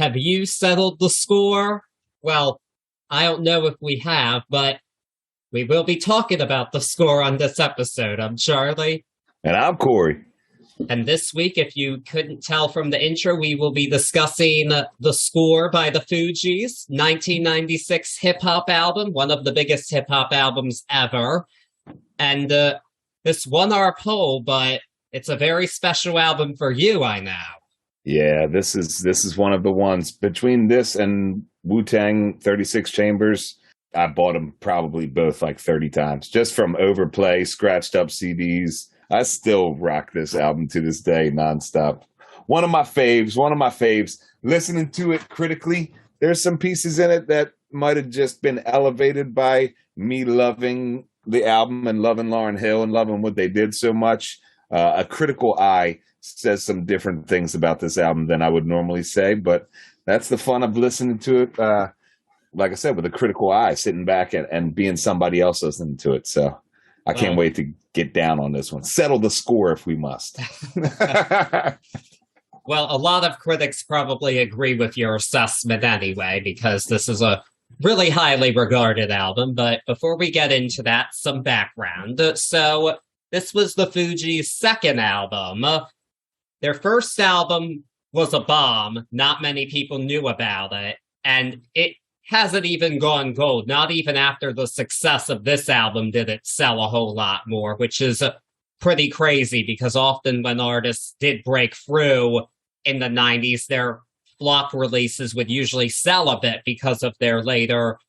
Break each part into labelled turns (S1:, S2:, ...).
S1: have you settled the score? Well, I don't know if we have, but we will be talking about the score on this episode. I'm Charlie.
S2: And I'm Cory.
S1: And this week, if you couldn't tell from the intro, we will be discussing The Score by the Fugees, 1996 hip-hop album, one of the biggest hip-hop albums ever. And this won our poll, but it's a very special album for you, I know.
S2: Yeah, this is one of the ones. Between this and Wu-Tang 36 Chambers, I bought them probably both like 30 times, just from overplay, scratched up CDs. I still rock this album to this day, nonstop. One of my faves. Listening to it critically, there's some pieces in it that might have just been elevated by me loving the album and loving Lauryn Hill and loving what they did so much. A critical eye says some different things about this album than I would normally say, but that's the fun of listening to it. Like I said, with a critical eye, sitting back and being somebody else listening to it. So I can't wait to get down on this one. Settle the score if we must.
S1: Well, a lot of critics probably agree with your assessment anyway, because this is a really highly regarded album. But before we get into that, some background. So this was the Fugees' second album. Their first album was a bomb. Not many people knew about it. And it hasn't even gone gold. Not even after the success of this album did it sell a whole lot more, which is pretty crazy because often when artists did break through in the 90s, their flop releases would usually sell a bit because of their later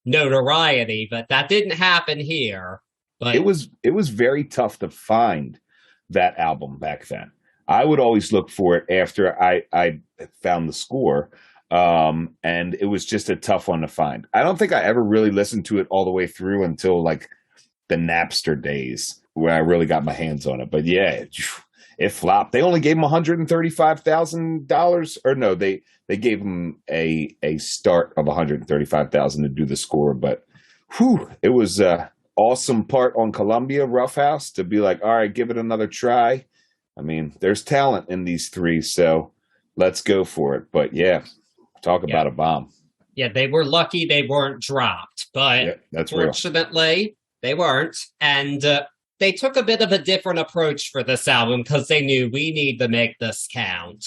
S1: notoriety, but that didn't happen here. But
S2: it was very tough to find that album back then. I would always look for it after I found the score. And it was just a tough one to find. I don't think I ever really listened to it all the way through until like the Napster days where I really got my hands on it. But yeah, it flopped. They only gave him $135,000, or no, they gave him a start of $135,000 to do the score. But it was a awesome part on Columbia Roughhouse to be like, all right, give it another try. I mean, there's talent in these three, so let's go for it. But yeah. Talk about a bomb.
S1: Yeah, they were lucky they weren't dropped, but
S2: that's
S1: fortunately
S2: real.
S1: They weren't. And they took a bit of a different approach for this album because they knew we need to make this count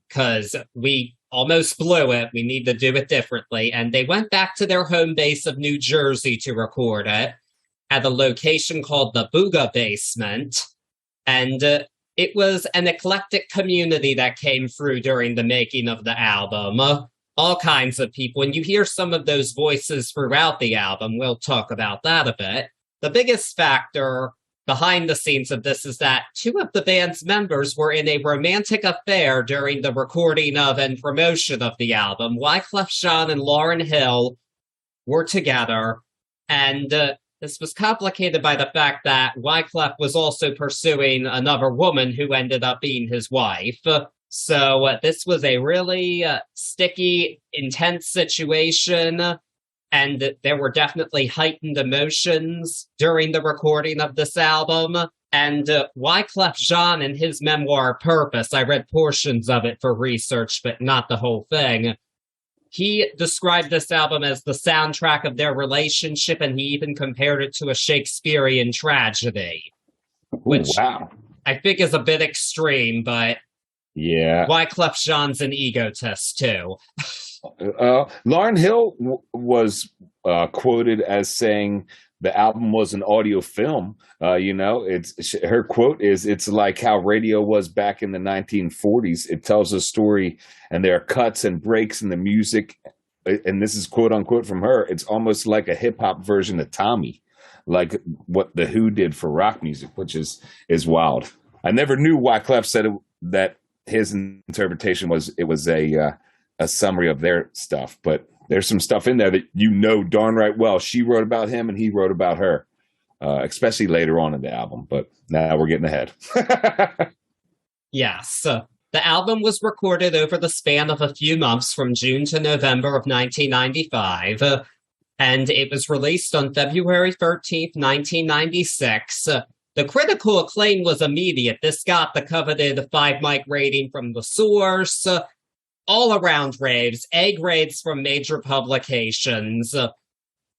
S1: because we almost blew it. We need to do it differently. And they went back to their home base of New Jersey to record it at a location called the Booga Basement. And it was an eclectic community that came through during the making of the album. All kinds of people. And you hear some of those voices throughout the album. We'll talk about that a bit. The biggest factor behind the scenes of this is that two of the band's members were in a romantic affair during the recording of and promotion of the album. Wyclef Jean and Lauryn Hill were together, and this was complicated by the fact that Wyclef was also pursuing another woman who ended up being his wife. So this was a really sticky, intense situation, and there were definitely heightened emotions during the recording of this album. And Wyclef Jean in his memoir, Purpose, I read portions of it for research, but not the whole thing. He described this album as the soundtrack of their relationship, and he even compared it to a Shakespearean tragedy. Which I think is a bit extreme, but
S2: yeah,
S1: Wyclef Jean's an egotist too.
S2: Lauryn Hill was quoted as saying the album was an audio film. Her quote is, "It's like how radio was back in the 1940s. It tells a story, and there are cuts and breaks in the music." And this is quote unquote from her. It's almost like a hip hop version of Tommy, like what the Who did for rock music, which is wild. I never knew Wyclef said that his interpretation was a summary of their stuff, but there's some stuff in there that darn right well she wrote about him and he wrote about her, especially later on in the album. But now we're getting ahead.
S1: Yes. The album was recorded over the span of a few months from June to November of 1995, and it was released on February 13th, 1996. The critical acclaim was immediate. This got the coveted 5 mic rating from The Source. all around raves, A grades from major publications.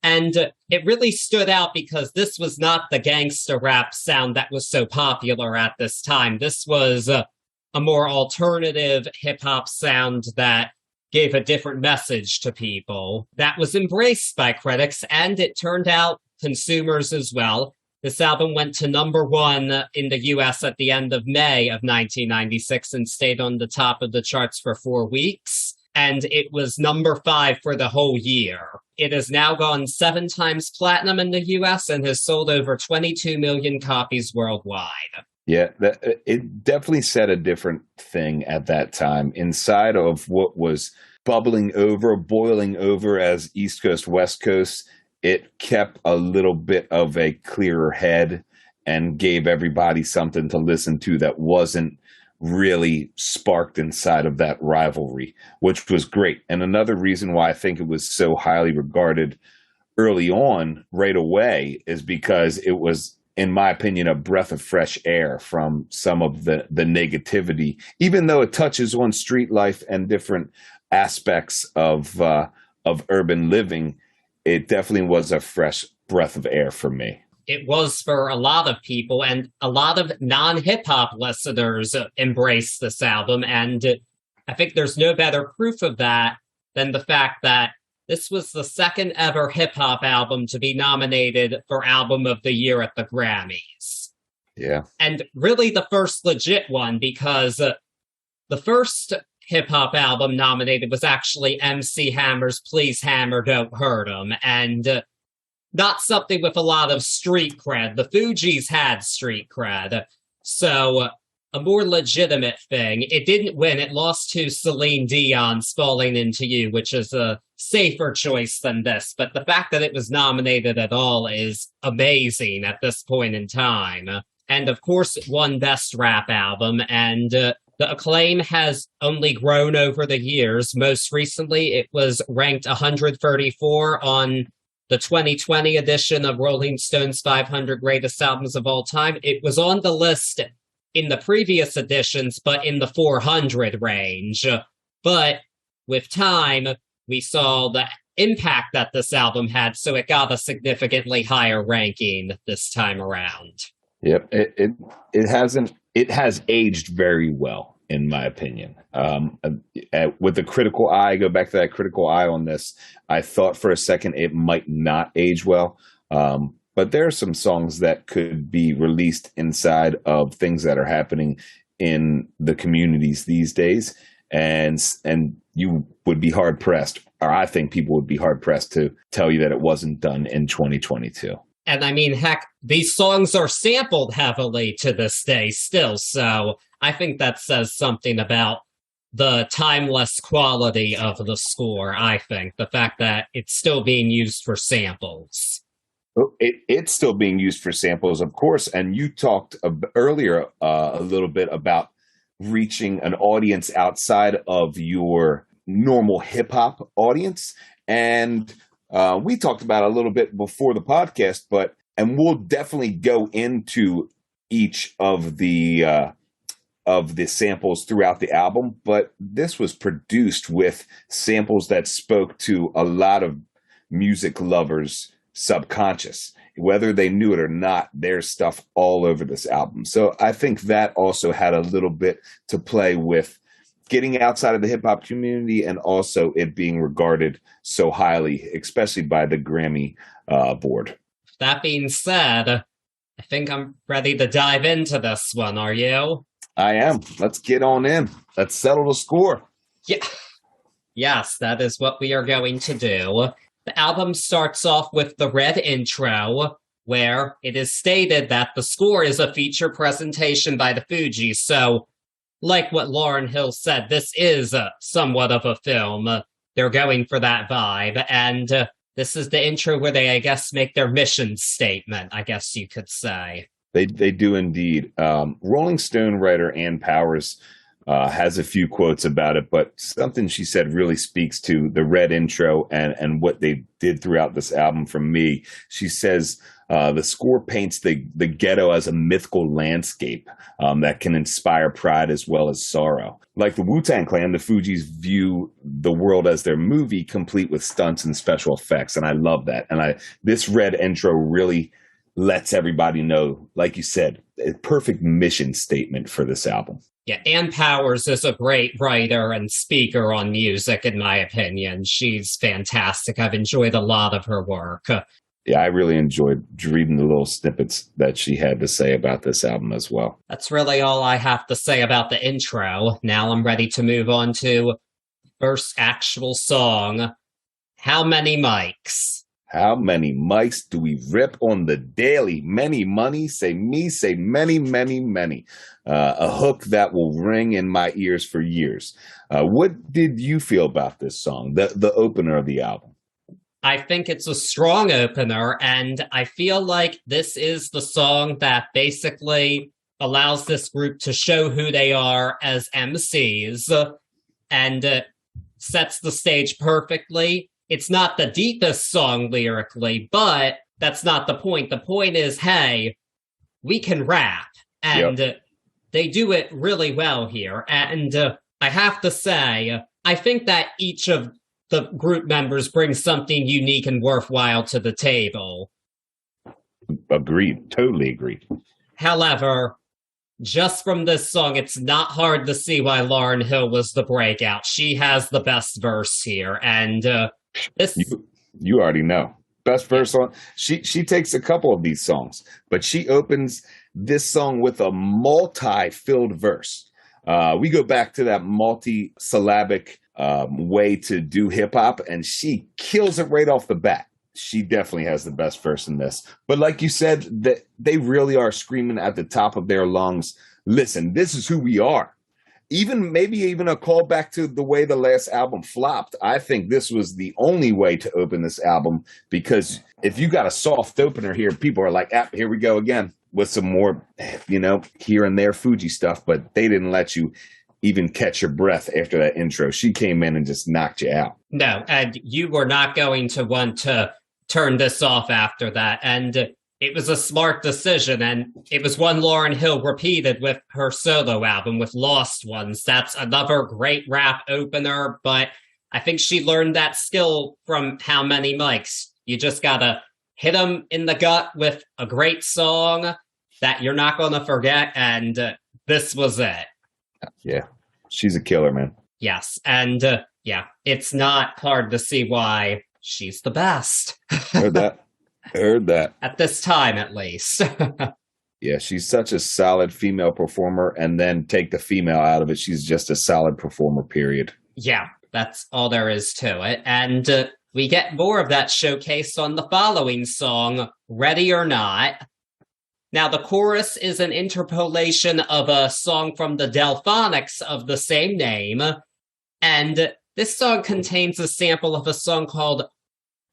S1: And it really stood out because this was not the gangsta rap sound that was so popular at this time. This was a more alternative hip hop sound that gave a different message to people that was embraced by critics, and it turned out consumers as well. This album went to #1 in the US at the end of May of 1996 and stayed on the top of the charts for 4 weeks. And it was #5 for the whole year. It has now gone 7 times platinum in the US and has sold over 22 million copies worldwide.
S2: Yeah, it definitely said a different thing at that time. Inside of what was bubbling over, boiling over as East Coast, West Coast, it kept a little bit of a clearer head and gave everybody something to listen to that wasn't really sparked inside of that rivalry, which was great. And another reason why I think it was so highly regarded early on, right away, is because it was, in my opinion, a breath of fresh air from some of the negativity, even though it touches on street life and different aspects of urban living. It definitely was a fresh breath of air for me.
S1: It was for a lot of people, and a lot of non-hip-hop listeners embraced this album, and I think there's no better proof of that than the fact that this was the second ever hip-hop album to be nominated for Album of the Year at the Grammys.
S2: Yeah.
S1: And really the first legit one, because the first hip-hop album nominated was actually MC Hammer's Please Hammer, Don't Hurt 'Em, and not something with a lot of street cred. The Fugees had street cred, so a more legitimate thing. It didn't win. It lost to Celine Dion's Falling Into You, which is a safer choice than this. But the fact that it was nominated at all is amazing at this point in time. And of course, it won Best Rap Album, and the acclaim has only grown over the years. Most recently, it was ranked 134 on the 2020 edition of Rolling Stone's 500 Greatest Albums of All Time. It was on the list in the previous editions, but in the 400 range. But with time, we saw the impact that this album had, so it got a significantly higher ranking this time around.
S2: Yep, it has aged very well, in my opinion. With the critical eye, go back to that critical eye on this, I thought for a second it might not age well. But there are some songs that could be released inside of things that are happening in the communities these days. And you would be hard pressed, or I think people would be hard pressed to tell you that it wasn't done in 2022.
S1: And I mean, heck, these songs are sampled heavily to this day still. So I think that says something about the timeless quality of the score, I think. The fact that it's still being used for samples.
S2: It's still being used for samples, of course. And you talked earlier a little bit about reaching an audience outside of your normal hip hop audience. And we talked about it a little bit before the podcast, and we'll definitely go into each of the samples throughout the album. But this was produced with samples that spoke to a lot of music lovers' subconscious. Whether they knew it or not, there's stuff all over this album. So I think that also had a little bit to play with getting outside of the hip hop community, and also it being regarded so highly, especially by the Grammy board.
S1: That being said, I think I'm ready to dive into this one. Are you?
S2: I am. Let's get on in. Let's settle the score.
S1: Yeah. Yes, that is what we are going to do. The album starts off with the red intro, where it is stated that the score is a feature presentation by the Fugees. So, like what Lauryn Hill said, this is somewhat of a film. They're going for that vibe. And this is the intro where they, I guess, make their mission statement, I guess you could say.
S2: They do indeed. Rolling Stone writer Ann Powers has a few quotes about it, but something she said really speaks to the Red intro and what they did throughout this album for me. She says, the score paints the ghetto as a mythical landscape that can inspire pride as well as sorrow. Like the Wu-Tang Clan, the Fugees view the world as their movie, complete with stunts and special effects, and I love that. And this Red intro really lets everybody know, like you said, a perfect mission statement for this album.
S1: Yeah, Ann Powers is a great writer and speaker on music, in my opinion. She's fantastic. I've enjoyed a lot of her work.
S2: Yeah, I really enjoyed reading the little snippets that she had to say about this album as well.
S1: That's really all I have to say about the intro. Now I'm ready to move on to first actual song, How Many Mics?
S2: How many mics do we rip on the daily? Many money, say me, say many, many, many. A hook that will ring in my ears for years. What did you feel about this song, the opener of the album?
S1: I think it's a strong opener, and I feel like this is the song that basically allows this group to show who they are as MCs and sets the stage perfectly. It's not the deepest song lyrically, but that's not the point. The point is, hey, we can rap, and they do it really well here. And I have to say, I think that each of the group members brings something unique and worthwhile to the table.
S2: Agreed. Totally agreed.
S1: However, just from this song, it's not hard to see why Lauryn Hill was the breakout. She has the best verse here, and this
S2: you already know. Best verse on. She takes a couple of these songs, but she opens this song with a multi-filled verse. We go back to that multi-syllabic way to do hip hop, and she kills it right off the bat. She definitely has the best verse in this. But like you said, that they really are screaming at the top of their lungs, listen, this is who we are. Maybe even a callback to the way the last album flopped. I think this was the only way to open this album, because if you got a soft opener here, people are like, here we go again with some more, here and there Fuji stuff, but they didn't let you even catch your breath after that intro. She came in and just knocked you out.
S1: No, and you were not going to want to turn this off after that. And it was a smart decision, and it was one Lauryn Hill repeated with her solo album with Lost Ones. That's another great rap opener, but I think she learned that skill from How Many Mics. You just gotta hit them in the gut with a great song that you're not gonna forget, and this was it.
S2: Yeah, she's a killer, man.
S1: Yes, and it's not hard to see why she's the best.
S2: Heard that. At
S1: this time, at least.
S2: Yeah, she's such a solid female performer, and then take the female out of it, she's just a solid performer, period.
S1: Yeah, that's all there is to it. And we get more of that showcased on the following song, Ready or Not. Now, the chorus is an interpolation of a song from the Delphonics of the same name, and this song contains a sample of a song called,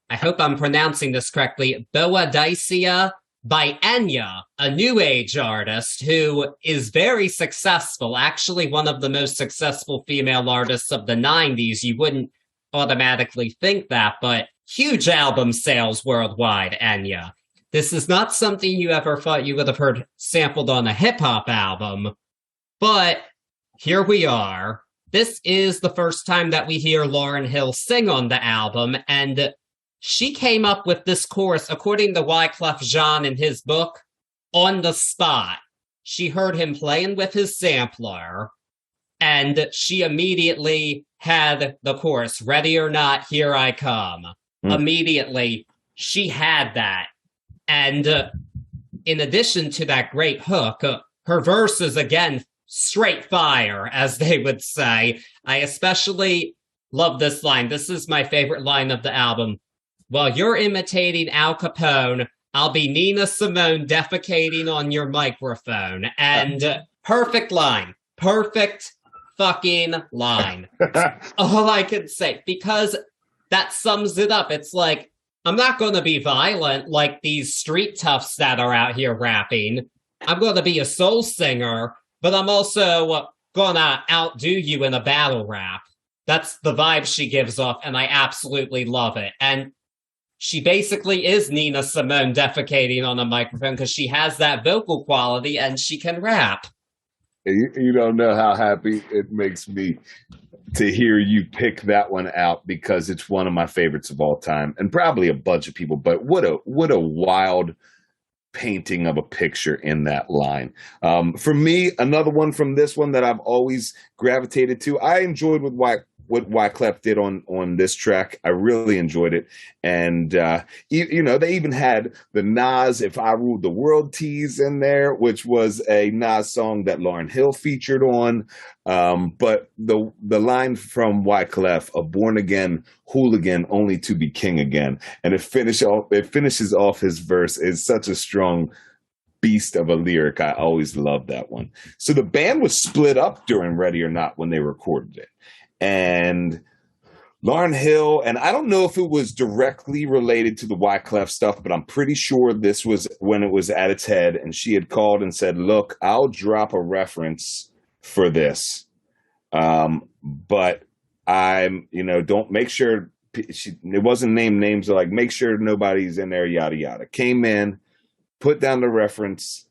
S1: I hope I'm pronouncing this correctly, Boadicea by Enya, a new age artist who is very successful, actually one of the most successful female artists of the 90s. You wouldn't automatically think that, but huge album sales worldwide, Enya. This is not something you ever thought you would have heard sampled on a hip-hop album, but here we are. This is the first time that we hear Lauryn Hill sing on the album, and she came up with this chorus, according to Wyclef Jean in his book, on the spot. She heard him playing with his sampler, and she immediately had the chorus, Ready or Not, Here I Come. Immediately, she had that. And in addition to that great hook, her verse is, again, straight fire, as they would say. I especially love this line. This is my favorite line of the album. While you're imitating Al Capone, I'll be Nina Simone defecating on your microphone. And perfect line. Perfect fucking line. All I can say. Because that sums it up. It's like, I'm not going to be violent like these street toughs that are out here rapping. I'm going to be a soul singer, but I'm also gonna outdo you in a battle rap. That's the vibe she gives off, and I absolutely love it. And she basically is Nina Simone defecating on a microphone because she has that vocal quality and she can rap.
S2: You don't know how happy it makes me to hear you pick that one out, because it's one of my favorites of all time, and probably a bunch of people. But what a wild painting of a picture in that line. For me, another one from this one that I've always gravitated to. I enjoyed what Wyclef did on this track. I really enjoyed it. And, you know, they even had the Nas If I Ruled the World tease in there, which was a Nas song that Lauryn Hill featured on. But the line from Wyclef, a born again hooligan only to be king again. And it finishes off his verse is such a strong beast of a lyric. I always loved that one. So the band was split up during Ready or Not when they recorded it. And Lauryn Hill, and I don't know if it was directly related to the Wyclef stuff, but I'm pretty sure this was when it was at its head, and she had called and said, look, I'll drop a reference for this. But I'm, you know, don't make sure, it wasn't named names, like make sure nobody's in there, yada, yada. Came in, put down the reference,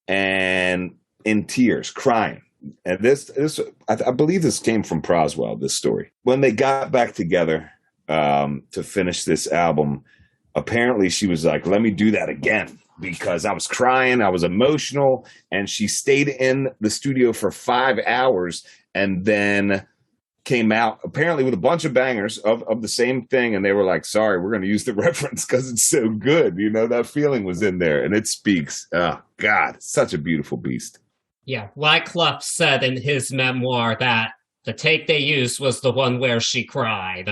S2: and in tears, crying. And this I believe this came from Proswell, this story. When they got back together to finish this album, apparently she was like, let me do that again, because I was crying, I was emotional. And she stayed in the studio for 5 hours and then came out apparently with a bunch of bangers of the same thing. And they were like, sorry, we're going to use the reference because it's so good. You know, that feeling was in there, and it speaks. Oh, God, such a beautiful beast.
S1: Yeah, Wyclef said in his memoir that the take they used was the one where she cried.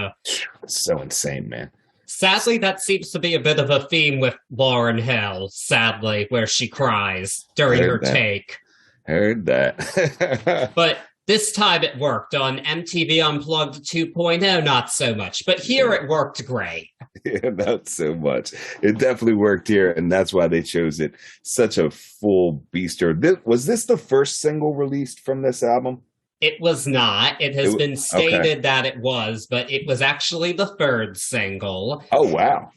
S2: So insane, man.
S1: Sadly, that seems to be a bit of a theme with Lauryn Hill, sadly, where she cries during her take.
S2: Heard that.
S1: But this time it worked. On MTV Unplugged 2.0, not so much. But here it worked great.
S2: Yeah, not so much. It definitely worked here, and that's why they chose it. Such a full beaster. Was this the first single released from this album?
S1: It was not. It has been stated that it was, but it was actually the third single.
S2: Oh, wow.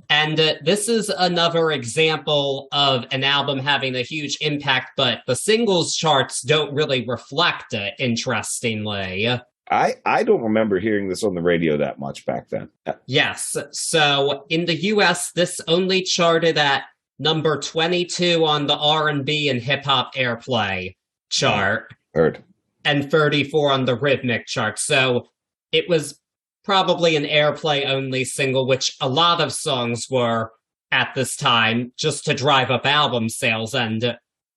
S1: And this is another example of an album having a huge impact, but the singles charts don't really reflect it, interestingly.
S2: I don't remember hearing this on the radio that much back then.
S1: Yes. So in the US, this only charted at number 22 on the R&B and hip hop airplay chart.
S2: Heard.
S1: And 34 on the rhythmic chart. So it was probably an airplay only single, which a lot of songs were at this time, just to drive up album sales. And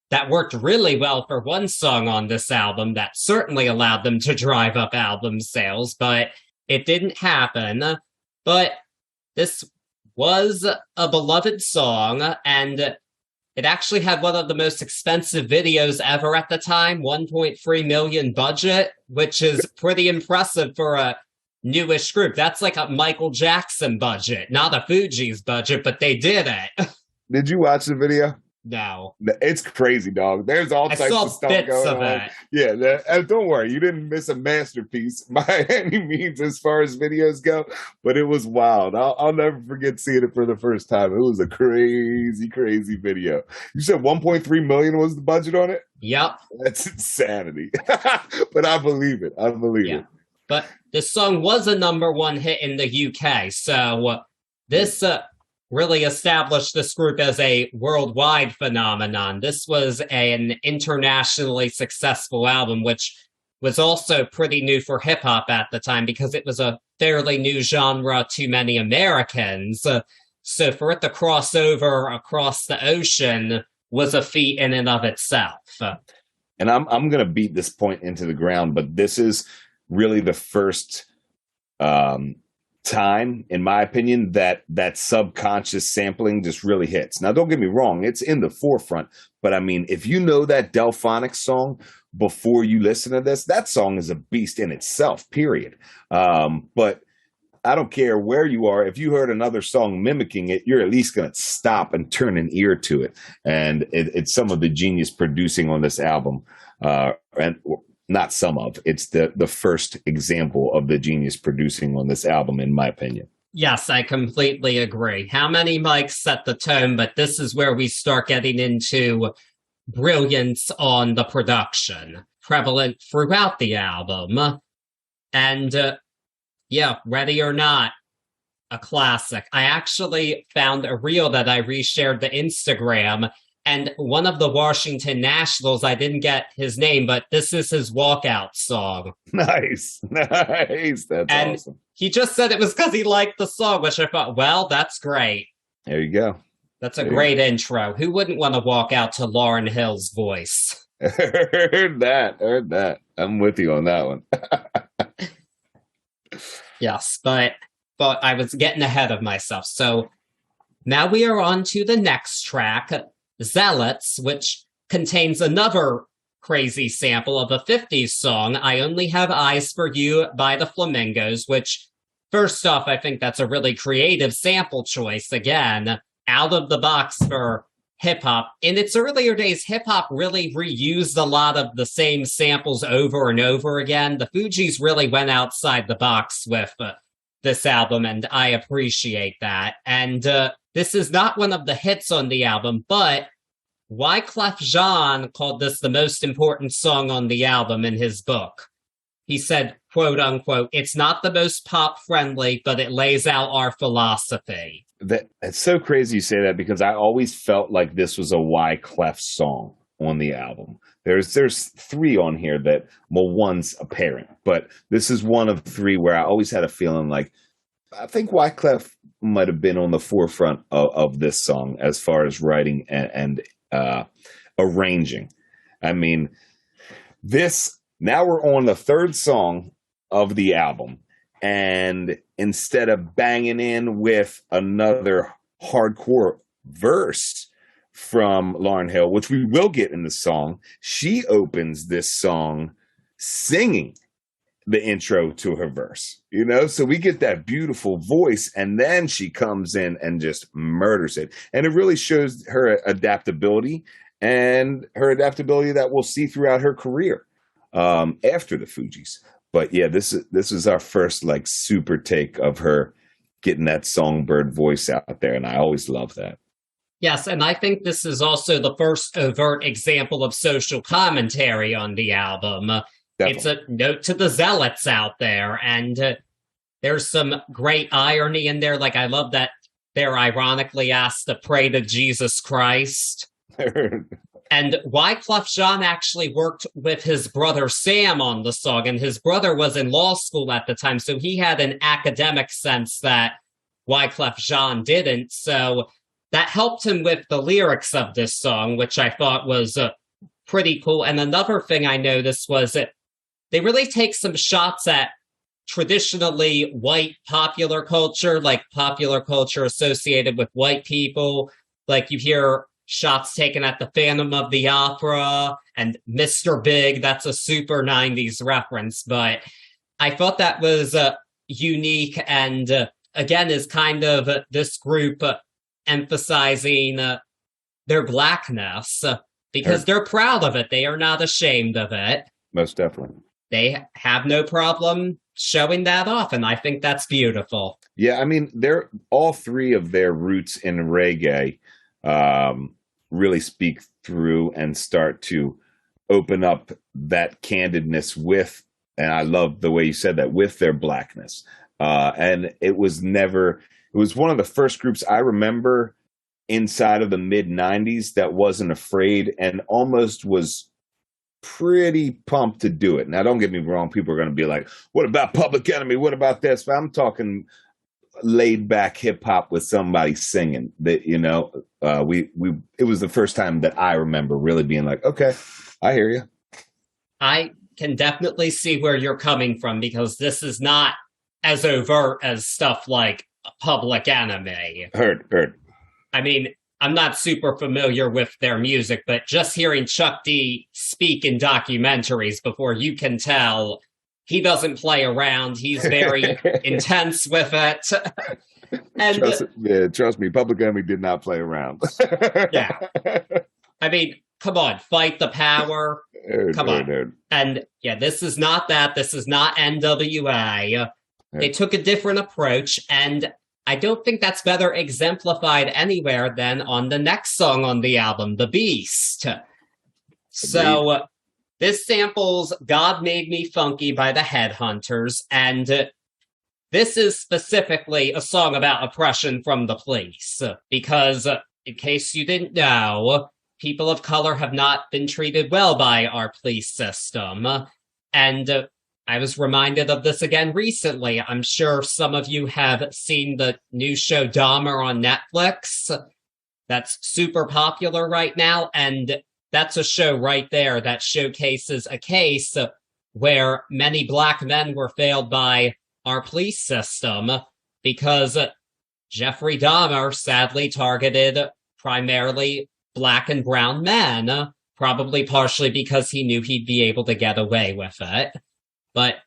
S1: that worked really well for one song on this album that certainly allowed them to drive up album sales, but it didn't happen. But this was a beloved song, and it actually had one of the most expensive videos ever at the time, 1.3 million budget, which is pretty impressive for a newish group. That's like a Michael Jackson budget, not a Fugees budget, but they did it.
S2: Did you watch the video?
S1: No.
S2: It's crazy, dog. There's all types of stuff going on.
S1: It.
S2: Yeah, don't worry. You didn't miss a masterpiece by any means as far as videos go, but it was wild. I'll never forget seeing it for the first time. It was a crazy, crazy video. You said 1.3 million was the budget on it?
S1: Yep.
S2: That's insanity. But I believe it.
S1: But this song was a number one hit in the UK, so this really established this group as a worldwide phenomenon. This was an internationally successful album, which was also pretty new for hip-hop at the time because it was a fairly new genre to many Americans. So for it to cross over across the ocean was a feat in and of itself.
S2: And I'm going to beat this point into the ground, but this is really the first time, in my opinion, that subconscious sampling just really hits. Now, don't get me wrong, it's in the forefront, but I mean, if you know that Delphonics song before you listen to this, that song is a beast in itself, period. But I don't care where you are. If you heard another song mimicking it, you're at least going to stop and turn an ear to it. And it's some of the genius producing on this album. And not some of. It's the first example of the genius producing on this album, in my opinion.
S1: Yes, I completely agree. How many mics set the tone, but this is where we start getting into brilliance on the production, prevalent throughout the album. And yeah, Ready or Not, a classic. I actually found a reel that I reshared to Instagram, and one of the Washington Nationals, I didn't get his name, but this is his walkout song.
S2: Nice. That's
S1: and
S2: awesome.
S1: He just said it was because he liked the song, which I thought, well, that's great.
S2: There you go.
S1: That's a great intro. Who wouldn't want to walk out to Lauryn Hill's voice?
S2: Heard that. I'm with you on that one.
S1: Yes, but I was getting ahead of myself. So now we are on to the next track, Zealots, which contains another crazy sample of a 50s song, I Only Have Eyes for You by the Flamingos, which, first off, I think that's a really creative sample choice. Again, out of the box for hip-hop. In its earlier days, hip-hop really reused a lot of the same samples over and over again. The Fugees really went outside the box with this album, and I appreciate that. And this is not one of the hits on the album, but Wyclef Jean called this the most important song on the album in his book. He said, quote unquote, "It's not the most pop friendly, but it lays out our philosophy."
S2: It's so crazy you say that, because I always felt like this was a Wyclef song on the album. There's three on here that, well, one's apparent, but this is one of three where I always had a feeling like, I think Wyclef might have been on the forefront of this song as far as writing and arranging. I mean, now we're on the third song of the album, and instead of banging in with another hardcore verse from Lauryn Hill, which we will get in the song, she opens this song singing the intro to her verse, so we get that beautiful voice, and then she comes in and just murders it. And it really shows her adaptability, and her adaptability that we'll see throughout her career after the Fugees. But yeah, this is our first like super take of her getting that songbird voice out there, and I always love that.
S1: Yes, and I think this is also the first overt example of social commentary on the album. Definitely. It's a note to the zealots out there, and there's some great irony in there. Like, I love that they're ironically asked to pray to Jesus Christ. And Wyclef Jean actually worked with his brother Sam on the song, and his brother was in law school at the time, so he had an academic sense that Wyclef Jean didn't. So that helped him with the lyrics of this song, which I thought was pretty cool. And another thing I noticed was that they really take some shots at traditionally white popular culture, like popular culture associated with white people. Like, you hear shots taken at the Phantom of the Opera and Mr. Big. That's a super 90s reference, but I thought that was unique, and again is kind of this group emphasizing their blackness because they're proud of it. They are not ashamed of it.
S2: Most definitely.
S1: They have no problem showing that off, and I think that's beautiful.
S2: Yeah, I mean, they're all three of their roots in reggae really speak through and start to open up that candidness with, and I love the way you said that, with their blackness. And it was one of the first groups I remember inside of the mid-90s that wasn't afraid and almost was pretty pumped to do it. Now, don't get me wrong, people are going to be like, what about Public Enemy? What about this? But I'm talking laid back hip hop with somebody singing that, it was the first time that I remember really being like, okay, I hear you.
S1: I can definitely see where you're coming from, because this is not as overt as stuff like Public Enemy.
S2: Heard.
S1: I mean, I'm not super familiar with their music, but just hearing Chuck D speak in documentaries before, you can tell he doesn't play around. He's very intense with it. And
S2: trust me, Public Enemy did not play around.
S1: Yeah. I mean, come on, Fight the Power. Come on. And yeah, this is not that. This is not NWA. They took a different approach, and I don't think that's better exemplified anywhere than on the next song on the album, The Beast. So this samples God Made Me Funky by the Headhunters, and this is specifically a song about oppression from the police, because in case you didn't know, people of color have not been treated well by our police system. And I was reminded of this again recently. I'm sure some of you have seen the new show Dahmer on Netflix. That's super popular right now. And that's a show right there that showcases a case where many Black men were failed by our police system because Jeffrey Dahmer sadly targeted primarily Black and brown men, probably partially because he knew he'd be able to get away with it. But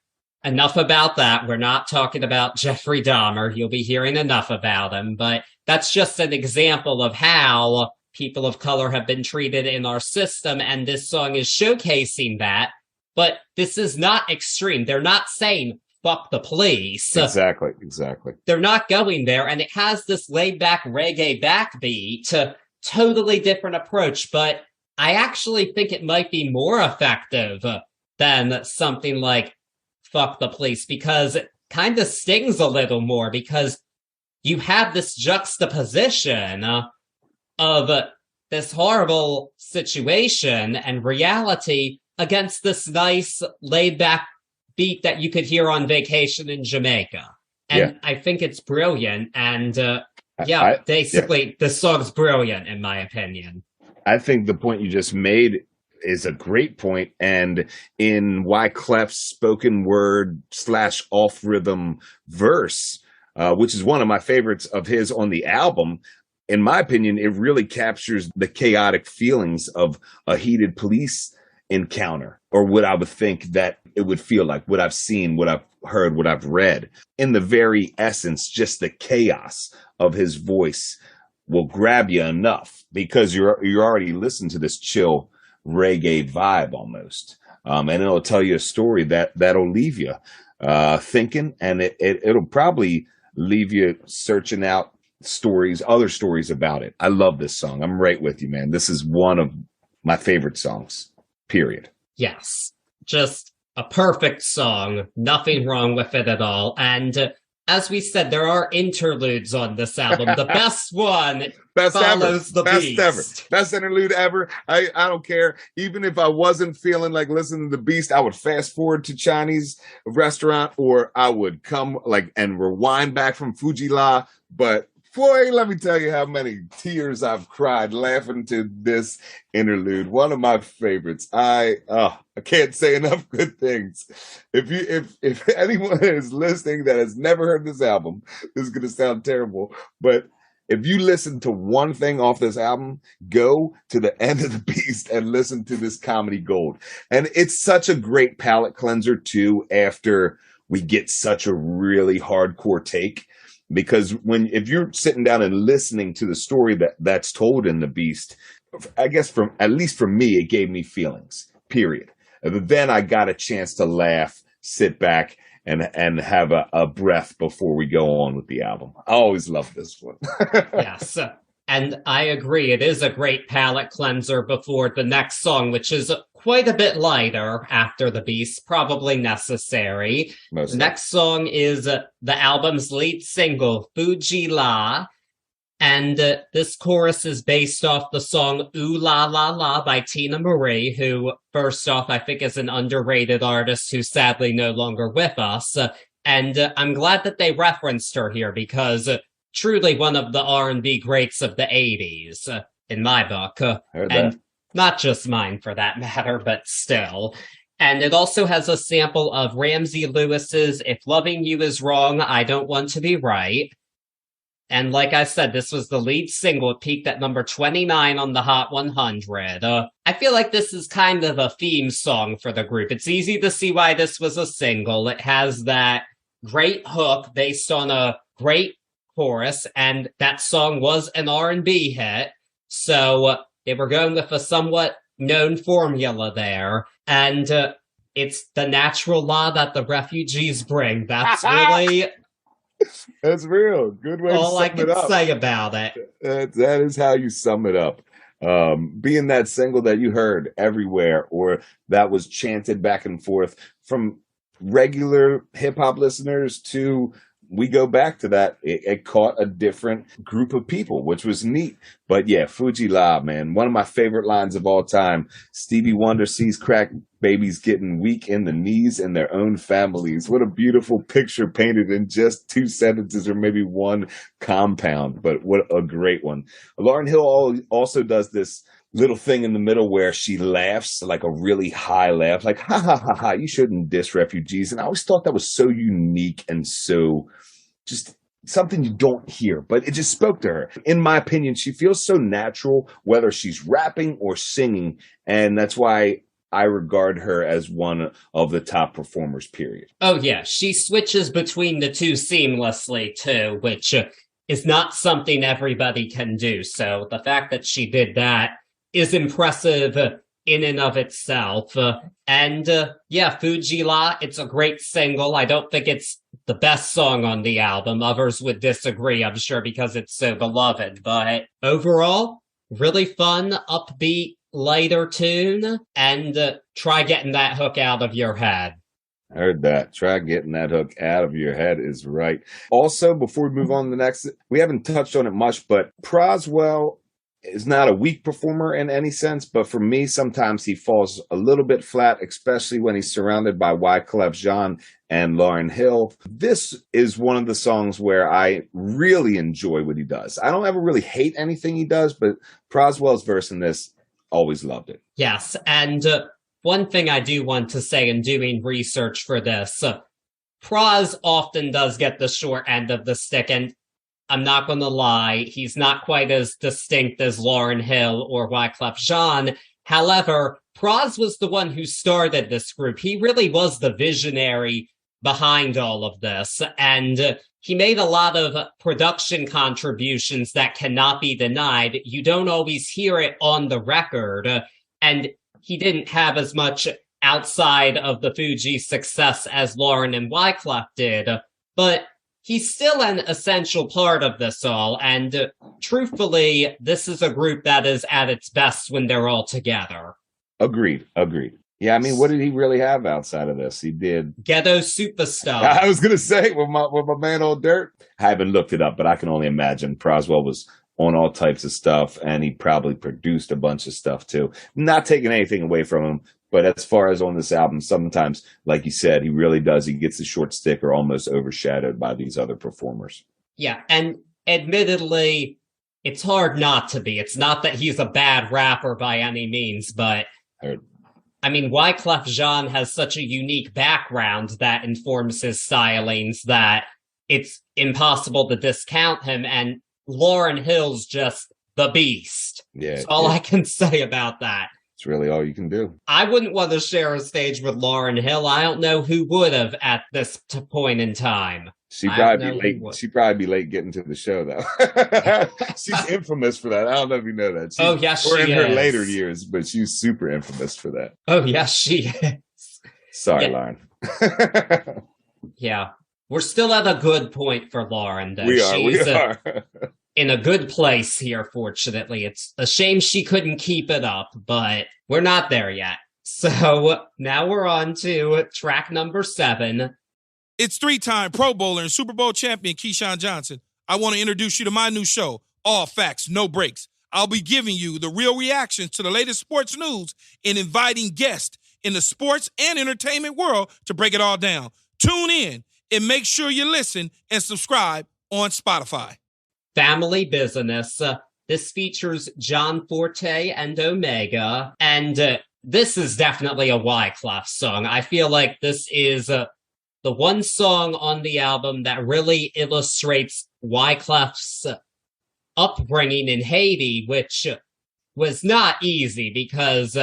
S1: enough about that. We're not talking about Jeffrey Dahmer. You'll be hearing enough about him. But that's just an example of how people of color have been treated in our system, and this song is showcasing that. But this is not extreme. They're not saying, fuck the police.
S2: Exactly.
S1: They're not going there, and it has this laid-back reggae backbeat, totally different approach, but I actually think it might be more effective than something like fuck the police, because it kind of stings a little more, because you have this juxtaposition of this horrible situation and reality against this nice laid-back beat that you could hear on vacation in Jamaica. And I think it's brilliant. And this song's brilliant, in my opinion.
S2: I think the point you just made is a great point. And in Wyclef's spoken word / off rhythm verse, which is one of my favorites of his on the album, in my opinion, it really captures the chaotic feelings of a heated police encounter, or what I would think that it would feel like, what I've seen, what I've heard, what I've read. In the very essence, just the chaos of his voice will grab you enough because you're already listening to this chill reggae vibe almost. And it'll tell you a story that'll leave you thinking, and it'll probably leave you searching out other stories about it. I love this song. I'm right with you, man. This is one of my favorite songs, period.
S1: Yes. Just a perfect song. Nothing wrong with it at all. And as we said, there are interludes on this album. The best one follows the Beast.
S2: Best interlude ever. I don't care. Even if I wasn't feeling like listening to the Beast, I would fast forward to Chinese restaurant, or I would come and rewind back from Fugees-La. But boy, let me tell you how many tears I've cried laughing to this interlude. One of my favorites. I can't say enough good things. If anyone is listening that has never heard this album, this is going to sound terrible, but if you listen to one thing off this album, go to the end of the Beast and listen to this comedy gold. And it's such a great palate cleanser too, after we get such a really hardcore take. Because if you're sitting down and listening to the story that's told in The Beast, I guess at least for me, it gave me feelings, period. But then I got a chance to laugh, sit back, and have a breath before we go on with the album. I always love this one.
S1: Yes. And I agree. It is a great palate cleanser before the next song, which is quite a bit lighter after The Beast, probably necessary. The next song is the album's lead single, Fugees-La. And this chorus is based off the song Ooh La La La by Tina Marie, who, first off, I think is an underrated artist who's sadly no longer with us. And I'm glad that they referenced her here, because truly one of the R&B greats of the 80s, in my book. And not just mine, for that matter, but still. And it also has a sample of Ramsey Lewis's If Loving You Is Wrong, I Don't Want to Be Right. And like I said, this was the lead single. It peaked at number 29 on the Hot 100. I feel like this is kind of a theme song for the group. It's easy to see why this was a single. It has that great hook based on a great chorus, and that song was an R&B hit. So they were going with a somewhat known formula there. And it's the natural law that the refugees bring. That's really
S2: That's real. Good way to
S1: all I
S2: sum it
S1: can
S2: up.
S1: say about it.
S2: That is how you sum it up. Being that single that you heard everywhere, or that was chanted back and forth from regular hip hop listeners to, we go back to that. It caught a different group of people, which was neat. But yeah, Fuji La, man, one of my favorite lines of all time. Stevie Wonder sees crack babies getting weak in the knees in their own families. What a beautiful picture painted in just 2 sentences, or maybe one compound. But what a great one. Lauryn Hill also does this little thing in the middle where she laughs, like a really high laugh, like, ha ha ha ha, you shouldn't diss refugees. And I always thought that was so unique and so just something you don't hear, but it just spoke to her. In my opinion, she feels so natural, whether she's rapping or singing. And that's why I regard her as one of the top performers, period.
S1: Oh, yeah. She switches between the two seamlessly, too, which is not something everybody can do. So the fact that she did that is impressive in and of itself. Yeah, Fuji La, it's a great single. I don't think it's the best song on the album. Others would disagree, I'm sure, because it's so beloved. But overall, really fun, upbeat, lighter tune. And try getting that hook out of your head.
S2: Heard that. Try getting that hook out of your head is right. Also, before we move on to the next, we haven't touched on it much, but Proswell is not a weak performer in any sense, but for me, sometimes he falls a little bit flat, especially when he's surrounded by Wyclef Jean and Lauryn Hill. This is one of the songs where I really enjoy what he does. I don't ever really hate anything he does, but Proswell's verse in this, always loved it.
S1: Yes, and one thing I do want to say in doing research for this, Pras often does get the short end of the stick, and I'm not going to lie, he's not quite as distinct as Lauryn Hill or Wyclef Jean. However, Pras was the one who started this group. He really was the visionary behind all of this, and he made a lot of production contributions that cannot be denied. You don't always hear it on the record, and he didn't have as much outside of the Fugees' success as Lauryn and Wyclef did, but he's still an essential part of this all, and truthfully, this is a group that is at its best when they're all together.
S2: Agreed. Yeah, I mean, what did he really have outside of this? He did
S1: Ghetto Superstar.
S2: I was gonna say with my man Old Dirt. I haven't looked it up, but I can only imagine Proswell was on all types of stuff, and he probably produced a bunch of stuff too. Not taking anything away from him, but as far as on this album, sometimes, like you said, he really does. He gets the short stick or almost overshadowed by these other performers.
S1: Yeah, and admittedly, it's hard not to be. It's not that he's a bad rapper by any means, but I mean, Wyclef Jean has such a unique background that informs his stylings that it's impossible to discount him, and Lauryn Hill's just the beast.
S2: Yeah,
S1: that's all I can say about that.
S2: It's really all you can do.
S1: I wouldn't want to share a stage with Lauryn Hill. I don't know who would have at this point in time.
S2: She'd probably be late. She'd probably be late getting to the show, though. She's infamous for that. I don't know if you know that.
S1: Oh, yes, she is.
S2: Or in her later years, but she's super infamous for that.
S1: Oh, yes, she is.
S2: Sorry, Lauryn.
S1: Yeah. We're still at a good point for Lauryn, though.
S2: We are.
S1: In a good place here, fortunately. It's a shame she couldn't keep it up, but we're not there yet. So now we're on to track number 7.
S3: It's 3-time Pro Bowler and Super Bowl champion Keyshawn Johnson. I want to introduce you to my new show, All Facts, No Breaks. I'll be giving you the real reactions to the latest sports news and inviting guests in the sports and entertainment world to break it all down. Tune in and make sure you listen and subscribe on Spotify.
S1: Family Business. This features John Forte and Omega, and this is definitely a Wyclef song. I feel like this is the one song on the album that really illustrates Wyclef's upbringing in Haiti, which was not easy because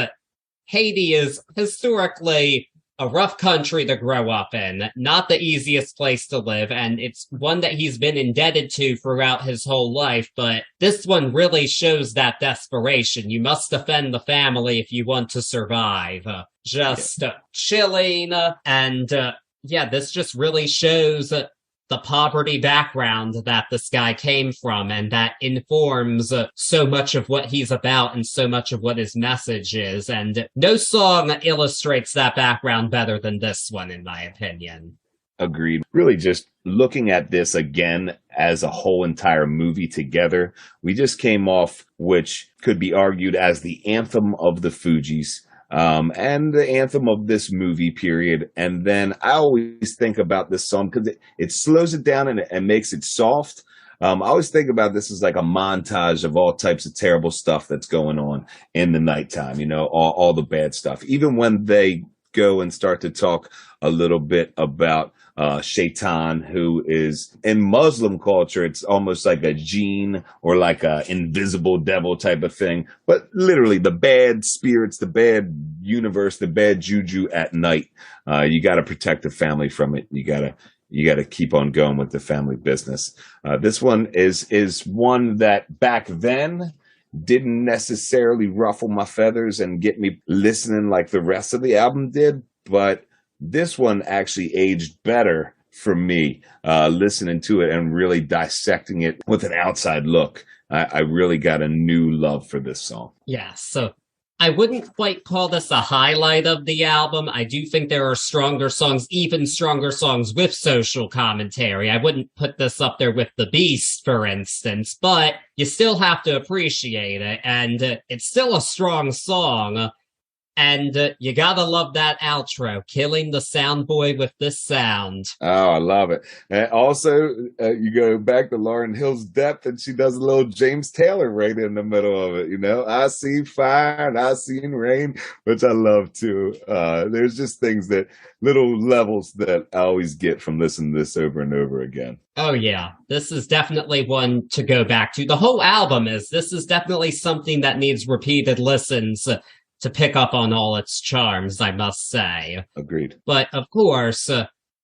S1: Haiti is historically a rough country to grow up in, not the easiest place to live, and it's one that he's been indebted to throughout his whole life, but this one really shows that desperation. You must defend the family if you want to survive. Chilling, and this just really shows the poverty background that this guy came from, and that informs so much of what he's about and so much of what his message is. And no song illustrates that background better than this one, in my opinion.
S2: Agreed. Really just looking at this again as a whole entire movie together, we just came off, which could be argued as the anthem of the Fugees. And the anthem of this movie, period. And then I always think about this song because it slows it down and makes it soft. I always think about this as like a montage of all types of terrible stuff that's going on in the nighttime, all the bad stuff. Even when they go and start to talk a little bit about Shaitan, who is in Muslim culture, it's almost like a jinn or like a invisible devil type of thing. But literally the bad spirits, the bad universe, the bad juju at night. You got to protect the family from it. You got to keep on going with the family business. This one is one that back then didn't necessarily ruffle my feathers and get me listening like the rest of the album did, but this one actually aged better for me, listening to it and really dissecting it with an outside look. I really got a new love for this song.
S1: Yeah, so I wouldn't quite call this a highlight of the album. I do think there are stronger songs, even stronger songs with social commentary. I wouldn't put this up there with The Beast, for instance, but you still have to appreciate it, and it's still a strong song. And you gotta love that outro, killing the sound boy with this sound.
S2: Oh, I love it. And also, you go back to Lauryn Hill's Depth, and she does a little James Taylor right in the middle of it, I see fire and I seen rain, which I love too. There's just things little levels that I always get from listening to this over and over again.
S1: Oh yeah, this is definitely one to go back to. The whole album this is definitely something that needs repeated listens to pick up on all its charms, I must say.
S2: Agreed.
S1: But of course,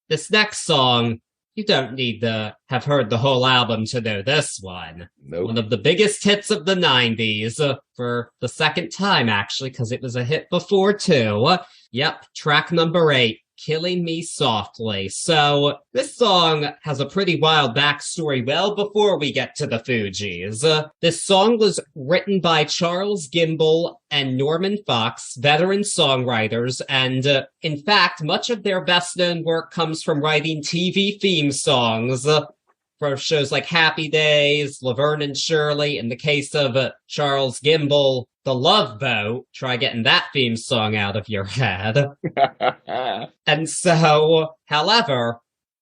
S1: this next song, you don't need to have heard the whole album to know this one.
S2: Nope.
S1: One of the biggest hits of the 90s, for the second time, actually, because it was a hit before, too. Yep, track number 8, Killing Me Softly. So, this song has a pretty wild backstory well before we get to the Fugees. This song was written by Charles Gimble and Norman Fox, veteran songwriters, and in fact, much of their best-known work comes from writing TV theme songs for shows like Happy Days, Laverne and Shirley. In the case of Charles Gimble, The Love Boat. Try getting that theme song out of your head. And so, however,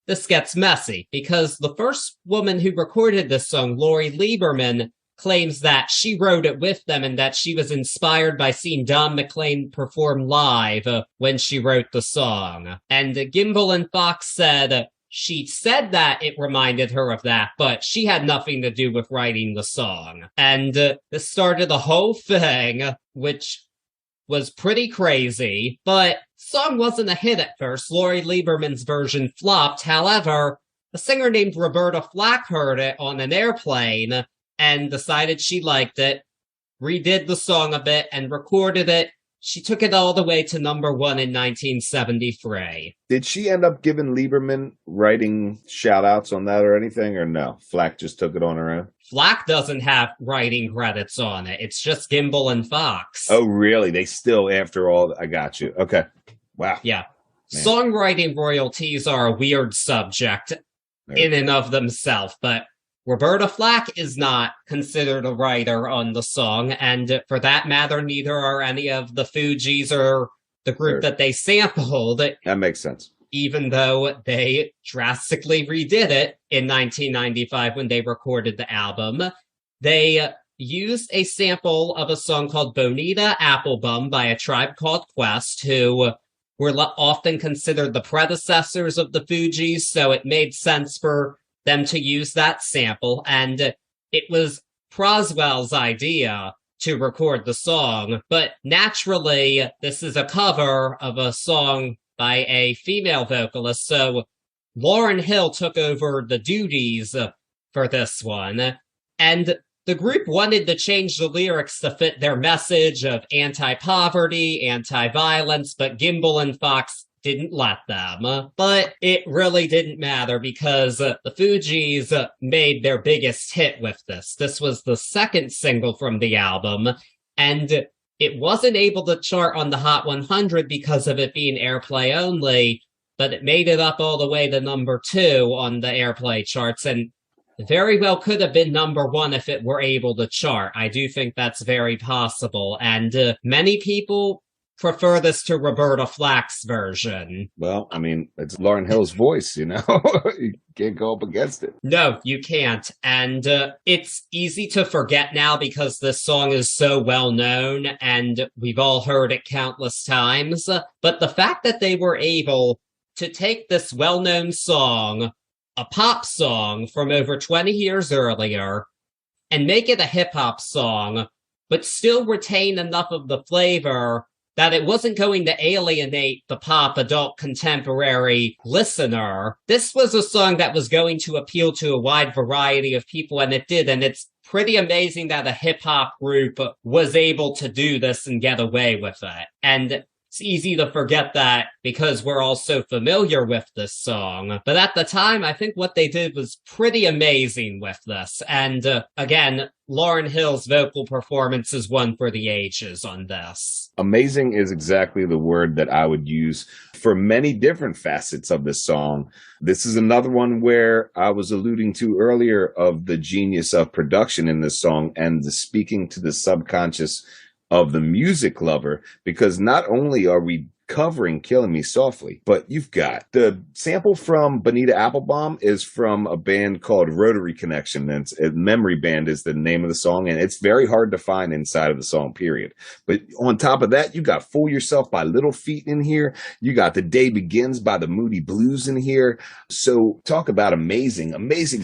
S1: this gets messy because the first woman who recorded this song, Lori Lieberman, claims that she wrote it with them and that she was inspired by seeing Don McLean perform live when she wrote the song. And Gimble and Fox said she said that it reminded her of that, but she had nothing to do with writing the song. And this started the whole thing, which was pretty crazy, but the song wasn't a hit at first. Lori Lieberman's version flopped. However, a singer named Roberta Flack heard it on an airplane and decided she liked it, redid the song a bit, and recorded it. She took it all the way to number 1 in 1973.
S2: Did she end up giving Lieberman writing shout-outs on that or anything, or no? Flack just took it on her own?
S1: Flack doesn't have writing credits on it. It's just Gimble and Fox.
S2: Oh, really? They still, after all, I got you. Okay. Wow.
S1: Yeah.
S2: Man.
S1: Songwriting royalties are a weird subject in and of themselves, but Roberta Flack is not considered a writer on the song, and for that matter, neither are any of the Fugees or the group that they sampled.
S2: That makes sense.
S1: Even though they drastically redid it in 1995 when they recorded the album. They used a sample of a song called Bonita Applebum by A Tribe Called Quest, who were often considered the predecessors of the Fugees, so it made sense for them to use that sample, and it was Proswell's idea to record the song, but naturally, this is a cover of a song by a female vocalist. So Lauryn Hill took over the duties for this one. And the group wanted to change the lyrics to fit their message of anti-poverty, anti-violence, but Gimbel and Fox didn't let them. But it really didn't matter because the Fugees made their biggest hit with this. This was the second single from the album, and it wasn't able to chart on the Hot 100 because of it being airplay only, but it made it up all the way to number 2 on the airplay charts, and very well could have been number 1 if it were able to chart. I do think that's very possible, and many people prefer this to Roberta Flack's version.
S2: Well, I mean, it's Lauryn Hill's voice, you know? You can't go up against it.
S1: No, you can't. And it's easy to forget now because this song is so well known and we've all heard it countless times. But the fact that they were able to take this well-known song, a pop song from over 20 years earlier, and make it a hip-hop song, but still retain enough of the flavor that it wasn't going to alienate the pop adult contemporary listener. This was a song that was going to appeal to a wide variety of people, and it did, and it's pretty amazing that a hip-hop group was able to do this and get away with it. And it's easy to forget that because we're all so familiar with this song. But at the time, I think what they did was pretty amazing with this. And again, Lauryn Hill's vocal performance is one for the ages on this.
S2: Amazing is exactly the word that I would use for many different facets of this song. This is another one where I was alluding to earlier of the genius of production in this song and the speaking to the subconscious of the music lover, because not only are we covering Killing Me Softly, but you've got the sample from Bonita Applebum is from a band called Rotary Connection, and Memory Band is the name of the song, and it's very hard to find inside of the song, period. But on top of that, you got Fool Yourself by Little Feat in here. You got The Day Begins by the Moody Blues in here. So talk about amazing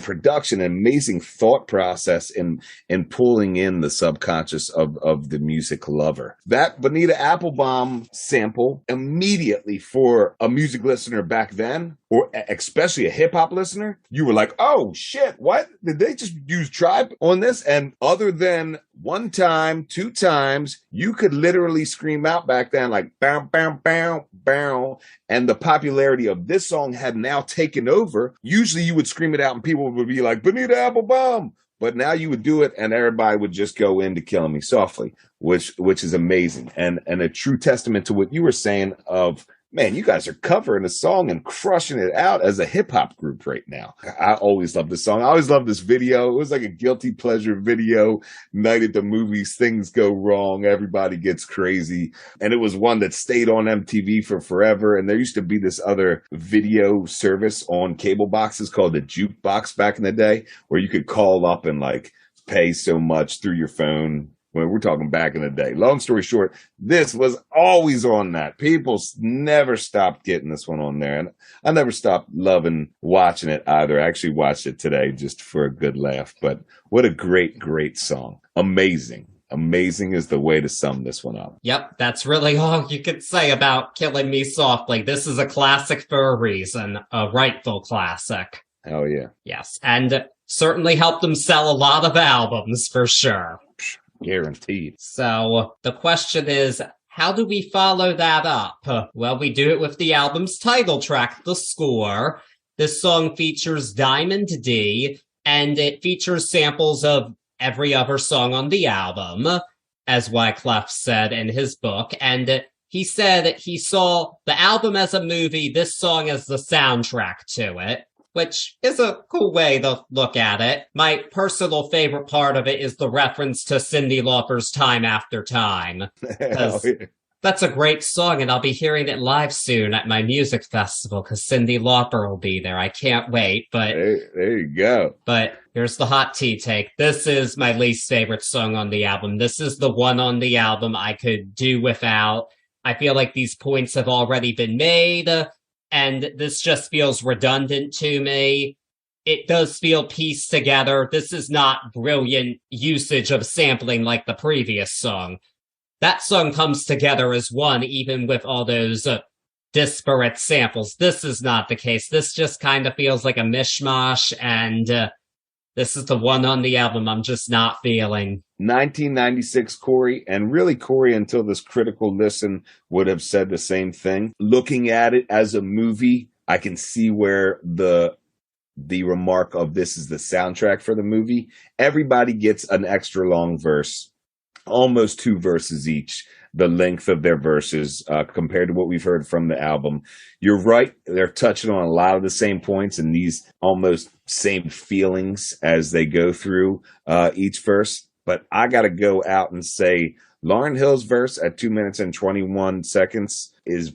S2: production, amazing thought process in pulling in the subconscious of the music lover. That Bonita Applebum sample immediately, for a music listener back then, or especially a hip-hop listener, you were like, oh shit, what did they just use Tribe on this? And other than one time, 2 times, you could literally scream out back then like bow bow bow bow, and the popularity of this song had now taken over. Usually you would scream it out and people would be like, Bonita Applebum. But now you would do it and everybody would just go into Killing Me Softly, which is amazing. And a true testament to what you were saying of, man, you guys are covering a song and crushing it out as a hip hop group right now. I always love this song. I always love this video. It was like a guilty pleasure video. Night at the movies, things go wrong. Everybody gets crazy. And it was one that stayed on MTV for forever. And there used to be this other video service on cable boxes called the Jukebox back in the day, where you could call up and like pay so much through your phone. When we're talking back in the day. Long story short, this was always on that. People never stopped getting this one on there. And I never stopped loving watching it either. I actually watched it today just for a good laugh. But what a great, great song. Amazing. Amazing is the way to sum this one up.
S1: Yep, that's really all you could say about Killing Me Softly. This is a classic for a reason. A rightful classic.
S2: Hell yeah.
S1: Yes, and certainly helped them sell a lot of albums for sure.
S2: Guaranteed.
S1: So the question is, how do we follow that up? Well, we do it with the album's title track, The Score. This song features Diamond D, and it features samples of every other song on the album, as Wyclef said in his book. And he said he saw the album as a movie, this song as the soundtrack to it, which is a cool way to look at it. My personal favorite part of it is the reference to Cyndi Lauper's Time After Time. That's a great song, and I'll be hearing it live soon at my music festival, because Cyndi Lauper will be there. I can't wait, but...
S2: There you go.
S1: But here's the hot tea take. This is my least favorite song on the album. This is the one on the album I could do without. I feel like these points have already been made, and this just feels redundant to me. It does feel pieced together. This is not brilliant usage of sampling like the previous song. That song comes together as one, even with all those disparate samples. This is not the case. This just kind of feels like a mishmash, and this is the one on the album I'm just not feeling.
S2: 1996 Cory, and really Cory, until this critical listen, would have said the same thing. Looking at it as a movie, I can see where the remark of this is the soundtrack for the movie. Everybody gets an extra long verse, almost 2 verses each, the length of their verses compared to what we've heard from the album. You're right. They're touching on a lot of the same points and these almost same feelings as they go through each verse. But I got to go out and say Lauryn Hill's verse at 2 minutes and 21 seconds is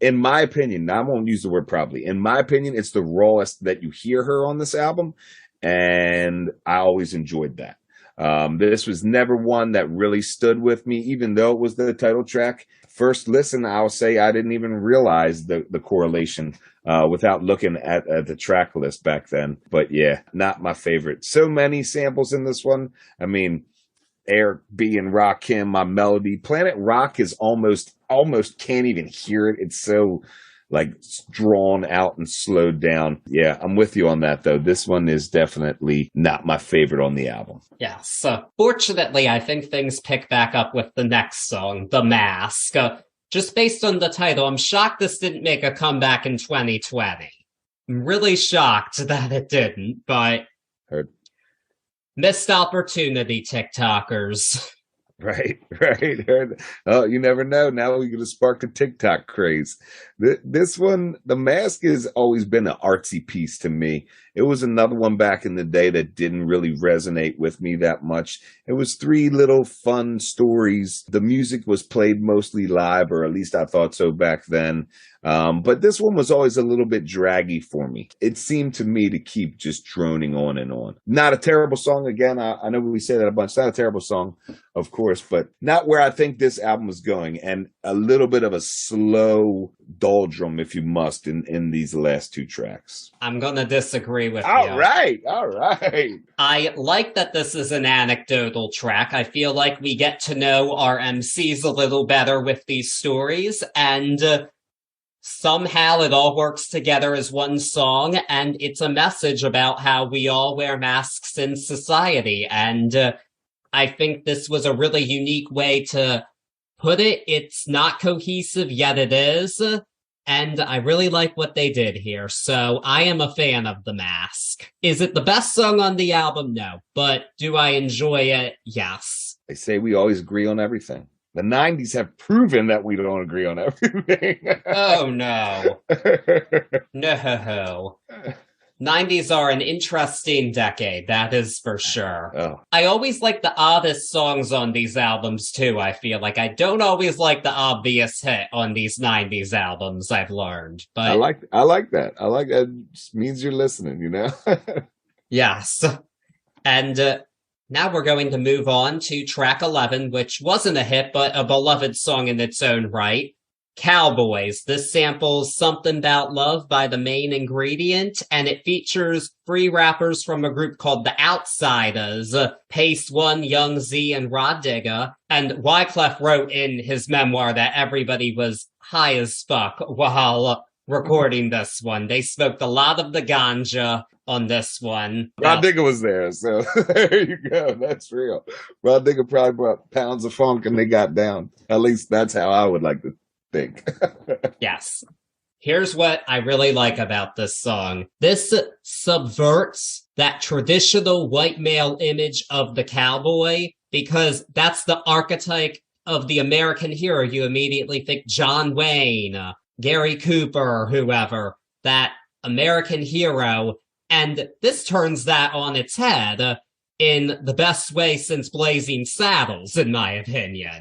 S2: in my opinion, I won't use the word probably. In my opinion, it's the rawest that you hear her on this album. And I always enjoyed that. This was never one that really stood with me, even though it was the title track. First listen, I'll say I didn't even realize the correlation without looking at the track list back then. But yeah, not my favorite. So many samples in this one. I mean, Eric B and Rakim, my melody. Planet Rock is almost can't even hear it. It's so like drawn out and slowed down. Yeah, I'm with you on that though. This one is definitely not my favorite on the album.
S1: Yeah, so fortunately, I think things pick back up with the next song, The Mask. Just based on the title, I'm shocked this didn't make a comeback in 2020. I'm really shocked that it didn't, but
S2: Heard.
S1: Missed opportunity, TikTokers.
S2: Right. Oh, you never know. Now we're going to spark the TikTok craze. This one, The Mask, has always been an artsy piece to me. It was another one back in the day that didn't really resonate with me that much. It was 3 little fun stories. The music was played mostly live, or at least I thought so back then. But this one was always a little bit draggy for me. It seemed to me to keep just droning on and on. Not a terrible song. Again, I know we say that a bunch. Not a terrible song, of course, but not where I think this album was going. And a little bit of a slow doldrum, if you must, in these last 2 tracks.
S1: I'm going to disagree with you.
S2: All right.
S1: I like that this is an anecdotal track. I feel like we get to know our MCs a little better with these stories, and somehow it all works together as one song, and it's a message about how we all wear masks in society. And I think this was a really unique way to put it. It's not cohesive, yet it is. And I really like what they did here. So I am a fan of The Mask. Is it the best song on the album? No. But do I enjoy it? Yes.
S2: They say we always agree on everything. The 90s have proven that we don't agree on everything.
S1: Oh, no. No. 90s are an interesting decade, that is for sure.
S2: Oh.
S1: I always like the oddest songs on these albums, too, I feel like. I don't always like the obvious hit on these 90s albums, I've learned. But
S2: I like that. I like that. It just means you're listening, you know?
S1: Yes. And now we're going to move on to track 11, which wasn't a hit, but a beloved song in its own right. Cowboys. This samples Something About Love by The Main Ingredient, and it features 3 rappers from a group called The Outsiders, Pace One, Young Z, and Rod Digga. And Wyclef wrote in his memoir that everybody was high as fuck while recording this one. They smoked a lot of the ganja on this one.
S2: Rod Digga was there, so there you go. That's real. Rod Digga probably brought pounds of funk and they got down. At least that's how I would like to think.
S1: Yes. Here's what I really like about this song. This subverts that traditional white male image of the cowboy, because that's the archetype of the American hero. You immediately think John Wayne, Gary Cooper, whoever, that American hero. And this turns that on its head in the best way since Blazing Saddles, in my opinion.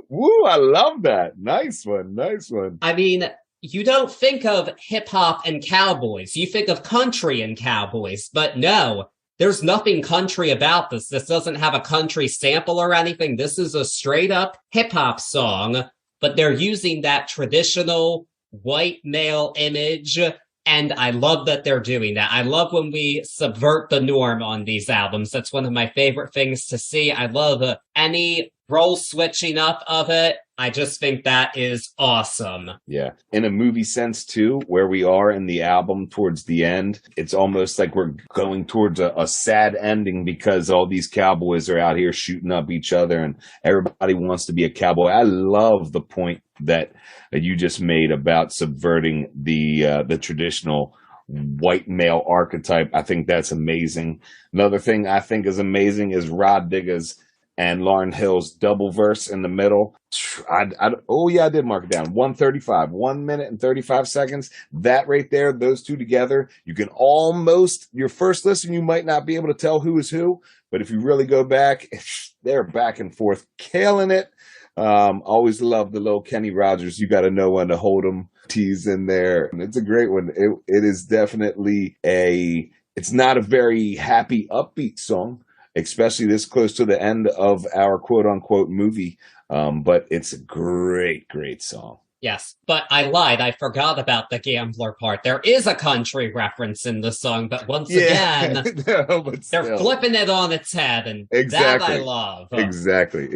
S2: Woo, I love that. Nice one.
S1: I mean, you don't think of hip-hop and cowboys. You think of country and cowboys. But no, there's nothing country about this. This doesn't have a country sample or anything. This is a straight-up hip-hop song, but they're using that traditional white male image. And I love that they're doing that. I love when we subvert the norm on these albums. That's one of my favorite things to see. I love any role switching up of it, I just think that is awesome.
S2: Yeah. In a movie sense, too, where we are in the album towards the end, it's almost like we're going towards a sad ending because all these cowboys are out here shooting up each other and everybody wants to be a cowboy. I love the point that you just made about subverting the traditional white male archetype. I think that's amazing. Another thing I think is amazing is Rod Digger's and Lauryn Hill's double verse in the middle. I did mark it down. 1:35, 1 minute and 35 seconds. That right there, those two together, you can almost, your first listen, you might not be able to tell who is who, but if you really go back, they're back and forth, killing it. Always love the little Kenny Rogers, you got to know when to hold them tease in there. It's a great one. It is definitely it's not a very happy, upbeat song, especially this close to the end of our quote unquote movie. But it's a great, great song.
S1: Yes, but I lied. I forgot about the gambler part. There is a country reference in the song, but once again, they're flipping it on its head, and that I love.
S2: Exactly.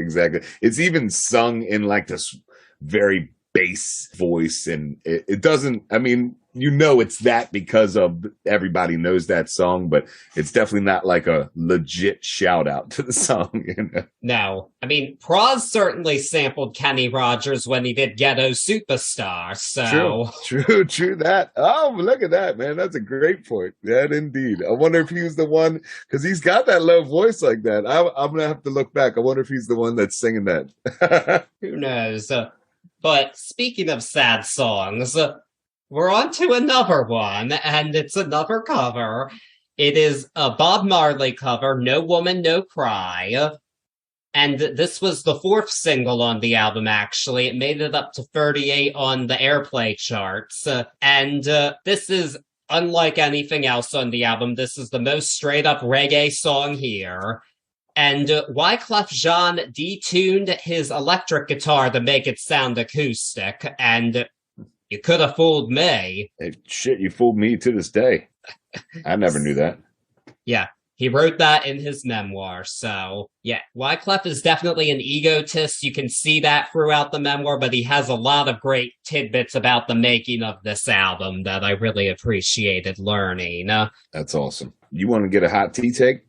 S2: It's even sung in like this very bass voice, and it doesn't, I mean, you know it's that because of everybody knows that song, but it's definitely not like a legit shout out to the song, you know?
S1: No. I mean, Pras certainly sampled Kenny Rogers when he did Ghetto Superstar, so...
S2: True that. Oh, look at that, man. That's a great point. That indeed. I wonder if he was the one, because he's got that low voice like that. I'm going to have to look back. I wonder if he's the one that's singing that.
S1: Who knows? But speaking of sad songs... we're on to another one, and it's another cover. It is a Bob Marley cover, No Woman, No Cry. And this was the fourth single on the album, actually. It made it up to 38 on the airplay charts. And this is unlike anything else on the album. This is the most straight-up reggae song here. And Wyclef Jean detuned his electric guitar to make it sound acoustic, and... you could have fooled me.
S2: Hey, shit, you fooled me to this day. I never knew that.
S1: Yeah, he wrote that in his memoir. So, yeah, Wyclef is definitely an egotist. You can see that throughout the memoir, but he has a lot of great tidbits about the making of this album that I really appreciated learning.
S2: That's awesome. You want to get a hot tea take?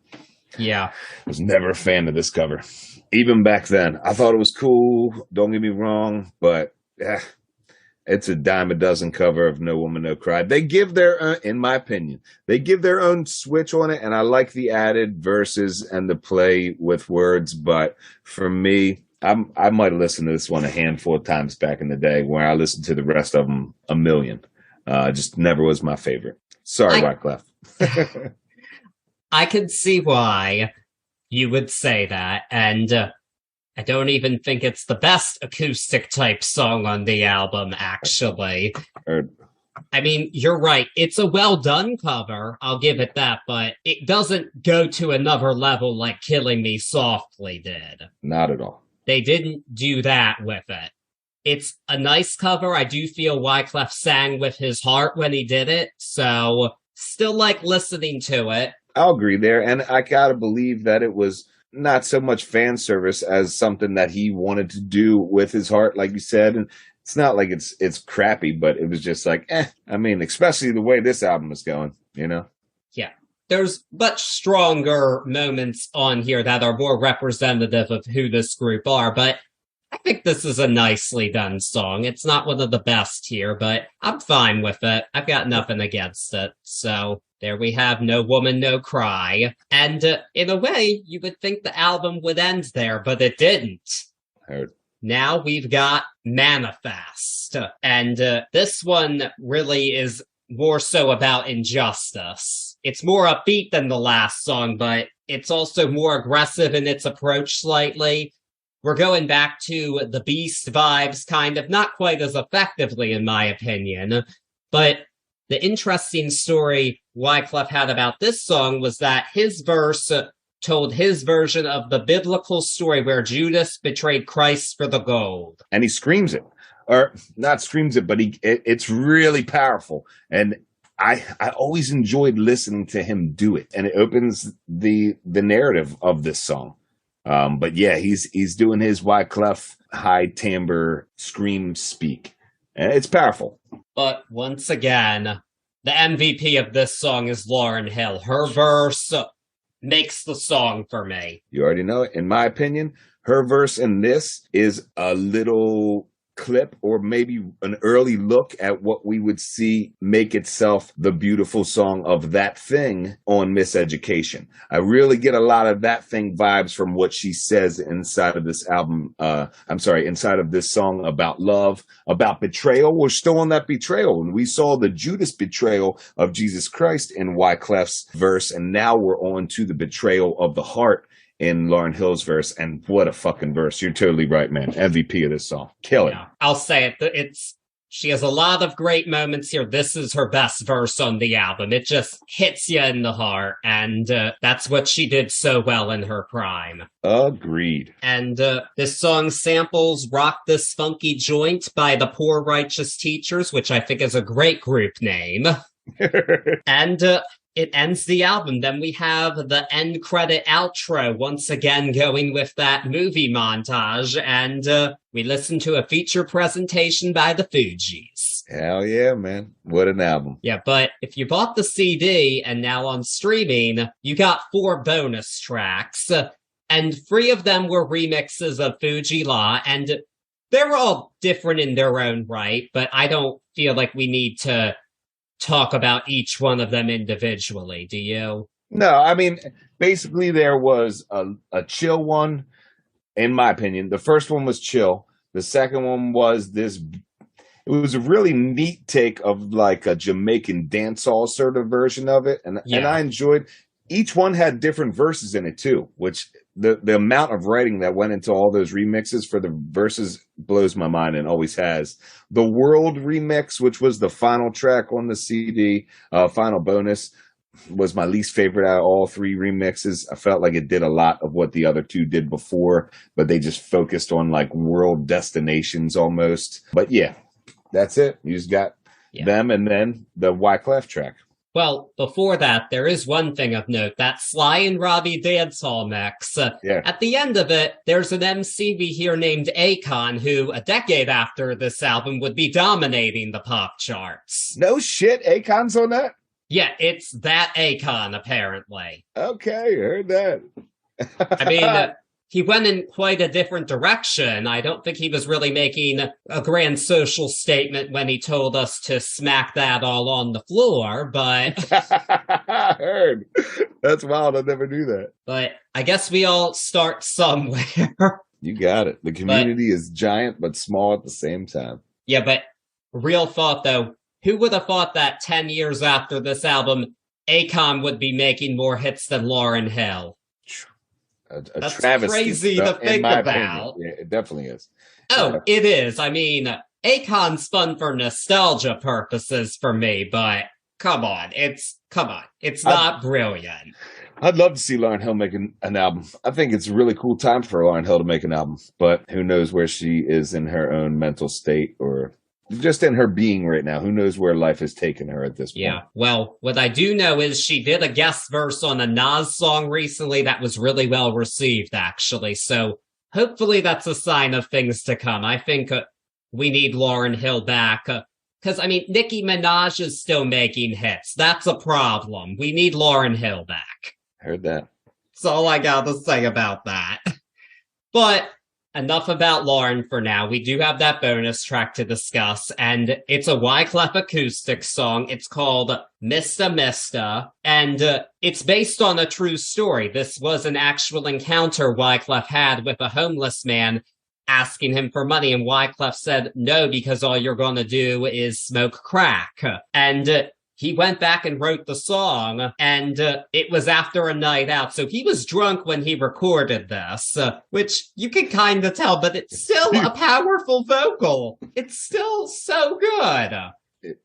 S1: Yeah.
S2: I was never a fan of this cover. Even back then. I thought it was cool. Don't get me wrong, but... it's a dime a dozen cover of No Woman, No Cry. They give their, in my opinion, they give their own switch on it, and I like the added verses and the play with words. But for me, I might have listened to this one a handful of times back in the day, where I listened to the rest of them a million. Just never was my favorite. Sorry, Wyclef.
S1: I can see why you would say that, and I don't even think it's the best acoustic type song on the album, actually. I mean, you're right. It's a well done cover. I'll give it that, but it doesn't go to another level like Killing Me Softly did.
S2: Not at all.
S1: They didn't do that with it. It's a nice cover. I do feel Wyclef sang with his heart when he did it, so still like listening to it.
S2: I'll agree there, and I gotta believe that it was not so much fan service as something that he wanted to do with his heart, like you said. And it's not like it's crappy, but it was just like, I mean, especially the way this album is going, you know?
S1: Yeah. There's much stronger moments on here that are more representative of who this group are, but I think this is a nicely done song. It's not one of the best here, but I'm fine with it. I've got nothing against it, so... there we have No Woman, No Cry. And in a way, you would think the album would end there, but it didn't.
S2: Heard.
S1: Now we've got Manifest. And this one really is more so about injustice. It's more upbeat than the last song, but it's also more aggressive in its approach slightly. We're going back to the Beast vibes, kind of, not quite as effectively, in my opinion, but... the interesting story Wyclef had about this song was that his verse told his version of the biblical story where Judas betrayed Christ for the gold.
S2: And he screams it. Or not screams it, but it's really powerful. And I always enjoyed listening to him do it. And it opens the narrative of this song. But yeah, he's doing his Wyclef high timbre scream speak. And it's powerful.
S1: But once again, the MVP of this song is Lauryn Hill. Her verse makes the song for me.
S2: You already know it. In my opinion, her verse in this is a little clip or maybe an early look at what we would see make itself the beautiful song of That Thing on Miseducation. I really get a lot of That Thing vibes from what she says inside of this album. Inside of this song about love, about betrayal. We're still on that betrayal. And we saw the Judas betrayal of Jesus Christ in Wyclef's verse. And now we're on to the betrayal of the heart in Lauryn Hill's verse, and what a fucking verse. You're totally right, man. MVP of this song. Kill it. Yeah,
S1: I'll say it. She has a lot of great moments here. This is her best verse on the album. It just hits you in the heart, and that's what she did so well in her prime.
S2: Agreed.
S1: And this song samples Rock This Funky Joint by the Poor Righteous Teachers, which I think is a great group name. And it ends the album. Then we have the end credit outro, once again going with that movie montage, and we listen to a feature presentation by the Fugees.
S2: Hell yeah, man. What an album.
S1: Yeah, but if you bought the CD and now on streaming, you got 4 bonus tracks, and 3 of them were remixes of Fuji La, and they're all different in their own right, but I don't feel like we need to talk about each one of them individually, do you?
S2: No, I mean, basically there was a chill one, in my opinion. The first one was chill. The second one was it was a really neat take of like a Jamaican dancehall sort of version of it. And I enjoyed, each one had different verses in it too, which the amount of writing that went into all those remixes for the verses blows my mind and always has. The World remix, which was the final track on the CD, final bonus, was my least favorite out of all 3 remixes. I felt like it did a lot of what the other 2 did before, but they just focused on like world destinations almost. But yeah, that's it. You just got them and then the Wyclef track.
S1: Well, before that, there is one thing of note, that Sly and Robbie dancehall mix. At the end of it, there's an MC we hear named Akon, who, a decade after this album, would be dominating the pop charts.
S2: No shit, Akon's on that?
S1: Yeah, it's that Akon, apparently.
S2: Okay, heard that.
S1: I mean, he went in quite a different direction. I don't think he was really making a grand social statement when he told us to smack that all on the floor, but...
S2: I heard. That's wild. I never knew that.
S1: But I guess we all start somewhere.
S2: You got it. The community is giant, but small at the same time.
S1: Yeah, but real thought, though. Who would have thought that 10 years after this album, Akon would be making more hits than Lauryn Hill? That's
S2: travesty,
S1: crazy to think about.
S2: Yeah, it definitely is.
S1: Oh, it is. I mean, Akon's fun for nostalgia purposes for me, but come on. It's not brilliant.
S2: I'd love to see Lauryn Hill make an album. I think it's a really cool time for Lauryn Hill to make an album, but who knows where she is in her own mental state or just in her being right now. Who knows where life has taken her at this point.
S1: Yeah, well, what I do know is she did a guest verse on a Nas song recently that was really well received, actually. So hopefully that's a sign of things to come. I think we need Lauryn Hill back. Because, I mean, Nicki Minaj is still making hits. That's a problem. We need Lauryn Hill back.
S2: Heard that.
S1: That's all I got to say about that. But enough about Lauryn for now. We do have that bonus track to discuss, and it's a Wyclef acoustic song. It's called Mista Mista, and it's based on a true story. This was an actual encounter Wyclef had with a homeless man asking him for money, and Wyclef said no, because all you're going to do is smoke crack. And he went back and wrote the song, and it was after a night out. So he was drunk when he recorded this, which you can kind of tell, but it's still a powerful vocal. It's still so good.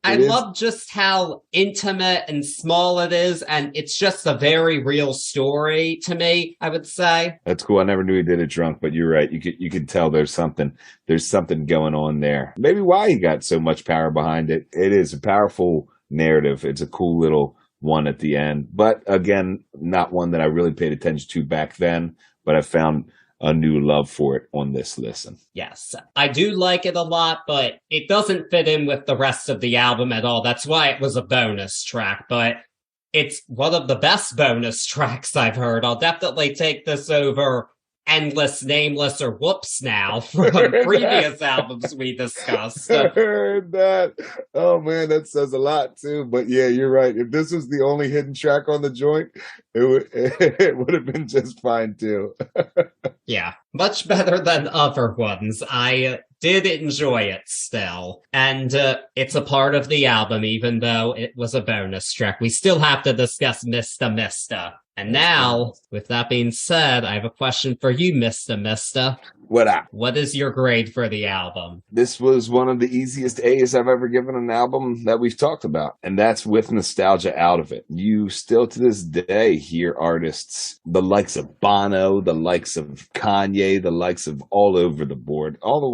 S1: I love just how intimate and small it is, and it's just a very real story to me, I would say.
S2: That's cool. I never knew he did it drunk, but you're right. You could tell there's something going on there. Maybe why he got so much power behind it. It is a powerful narrative. It's a cool little one at the end, but again, not one that I really paid attention to back then but I found a new love for it on this listen.
S1: Yes, I do like it a lot, but it doesn't fit in with the rest of the album at all. That's why it was a bonus track, but it's one of the best bonus tracks I've heard. I'll definitely take this over Endless, Nameless, or Whoops Now from previous albums we discussed.
S2: I heard that. Oh man, that says a lot too. But yeah, you're right. If this was the only hidden track on the joint, it would have been just fine too.
S1: Yeah, much better than other ones. I did enjoy it still. And it's a part of the album, even though it was a bonus track. We still have to discuss Mista Mista. And now, with that being said, I have a question for you, Mista Mista.
S2: What up?
S1: What is your grade for the album?
S2: This was one of the easiest A's I've ever given an album that we've talked about, and that's with nostalgia out of it. You still to this day hear artists, the likes of Bono, the likes of Kanye, the likes of all over the board, all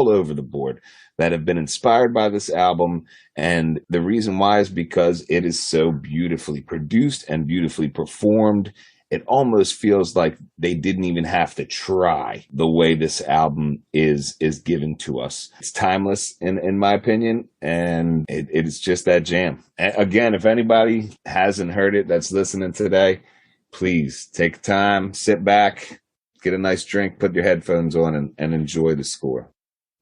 S2: over the board, that have been inspired by this album. And the reason why is because it is so beautifully produced and beautifully performed. It almost feels like they didn't even have to try the way this album is given to us. It's timeless in my opinion, and it is just that jam. And again, if anybody hasn't heard it that's listening today, please take time, sit back, get a nice drink, put your headphones on, and enjoy the score.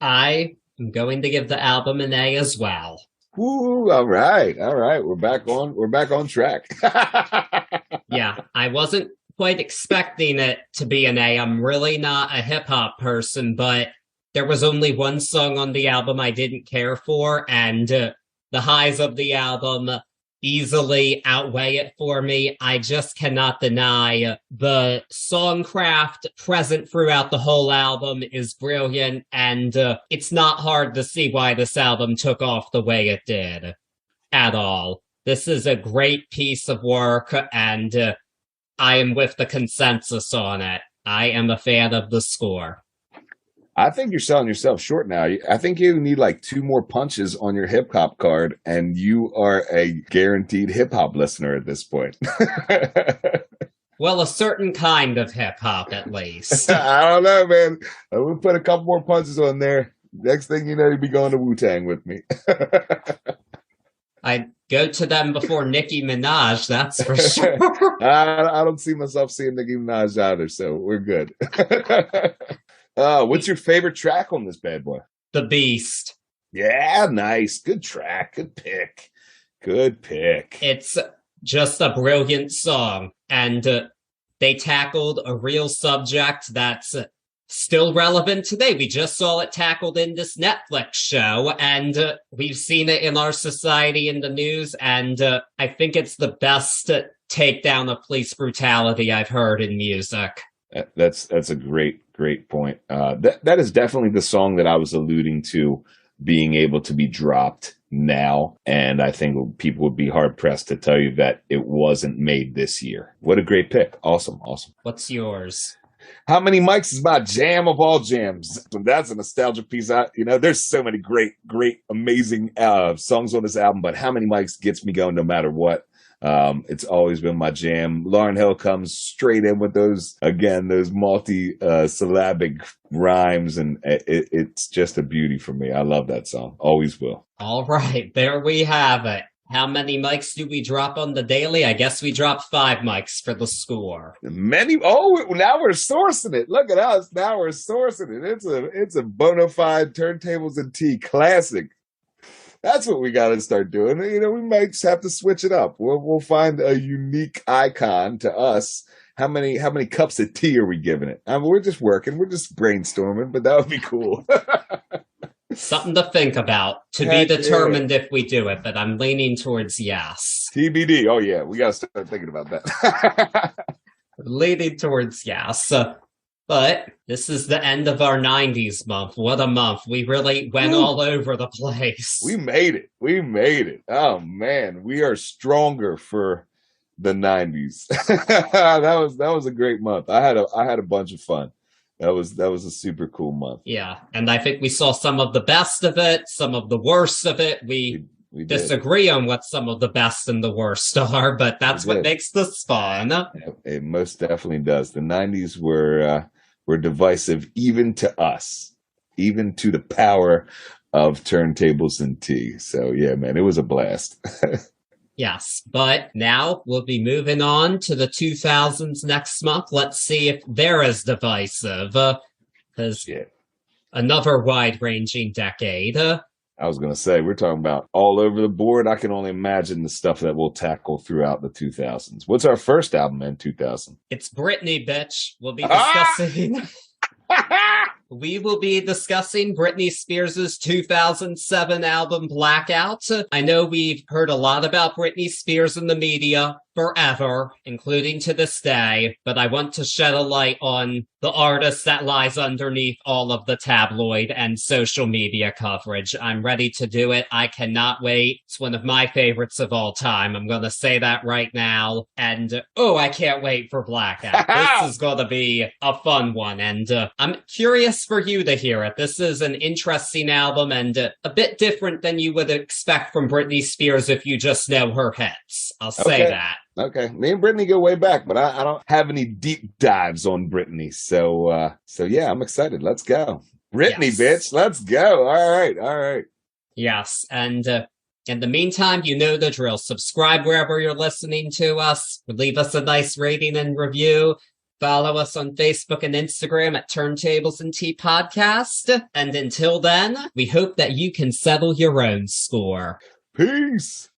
S1: I am going to give the album an A as well.
S2: Woo, all right. We're back on track.
S1: Yeah, I wasn't quite expecting it to be an A. I'm really not a hip-hop person, but there was only one song on the album I didn't care for, and the highs of the album easily outweigh it for me. I just cannot deny the songcraft present throughout the whole album is brilliant, and it's not hard to see why this album took off the way it did at all. This is a great piece of work, and I am with the consensus on it. I am a fan of the score.
S2: I think you're selling yourself short now. I think you need like 2 more punches on your hip hop card, and you are a guaranteed hip hop listener at this point.
S1: Well, a certain kind of hip hop, at least.
S2: I don't know, man. We'll put a couple more punches on there. Next thing you know, you'll be going to Wu-Tang with me.
S1: I'd go to them before Nicki Minaj, that's for sure.
S2: I don't see myself seeing Nicki Minaj either, so we're good. What's your favorite track on this bad boy?
S1: The Beast.
S2: Yeah, nice. Good track. Good pick.
S1: It's just a brilliant song, and they tackled a real subject that's still relevant today. We just saw it tackled in this Netflix show, and we've seen it in our society in the news, and I think it's the best takedown of police brutality I've heard in music.
S2: That's a great point. That is definitely the song that I was alluding to being able to be dropped now, and I think people would be hard pressed to tell you that it wasn't made this year. What a great pick. Awesome.
S1: What's yours?
S2: How Many Mics is my jam of all jams. That's a nostalgia piece. There's so many great, amazing songs on this album, but How Many Mics gets me going no matter what. It's always been my jam. Lauryn Hill comes straight in with those multi-syllabic rhymes, and it's just a beauty for me. I love that song. Always will. All
S1: right, there we have it. How many mics do we drop on the daily? I guess we dropped 5 mics for the score.
S2: Many. Oh, now we're sourcing it. Look at us. Now we're sourcing it. It's a bona fide turntables and tea classic. That's what we got to start doing. We might just have to switch it up. We'll find a unique icon to us. How many cups of tea are we giving it? We're just working. We're just brainstorming, but that would be cool.
S1: Something to think about. To be determined if we do it, but I'm leaning towards yes.
S2: TBD. Oh, yeah. We got to start thinking about that.
S1: Leaning towards yes. But this is the end of our 90s month. What a month. We really went all over the place.
S2: We made it. Oh, man. We are stronger for the 90s. That was a great month. I had a bunch of fun. That was a super cool month.
S1: Yeah, and I think we saw some of the best of it, some of the worst of it. We
S2: We
S3: disagree
S1: on what some of the best and the worst are, but that's what makes this fun.
S2: It most definitely does. The 90s were divisive even to us, even to the power of turntables and tea. So yeah, man, it was a blast.
S1: Yes, but now we'll be moving on to the 2000s next month. Let's see if they're as divisive, because another wide-ranging decade.
S2: I was going to say, we're talking about all over the board. I can only imagine the stuff that we'll tackle throughout the 2000s. What's our first album in 2000?
S1: It's Britney, bitch. We'll be discussing... We will be discussing Britney Spears' 2007 album Blackout. I know we've heard a lot about Britney Spears in the media forever, including to this day, but I want to shed a light on the artist that lies underneath all of the tabloid and social media coverage. I'm ready to do it. I cannot wait. It's one of my favorites of all time. I'm going to say that right now. And, I can't wait for Blackout. This is going to be a fun one. And I'm curious for you to hear it. This is an interesting album and a bit different than you would expect from Britney Spears if you just know her hits. I'll say that.
S2: Okay, me and Brittany go way back, but I don't have any deep dives on Brittany. So yeah, I'm excited. Let's go. Brittany, bitch, let's go. All right.
S1: Yes, and in the meantime, you know the drill. Subscribe wherever you're listening to us. Leave us a nice rating and review. Follow us on Facebook and Instagram at Turntables and Tea Podcast. And until then, we hope that you can settle your own score.
S2: Peace.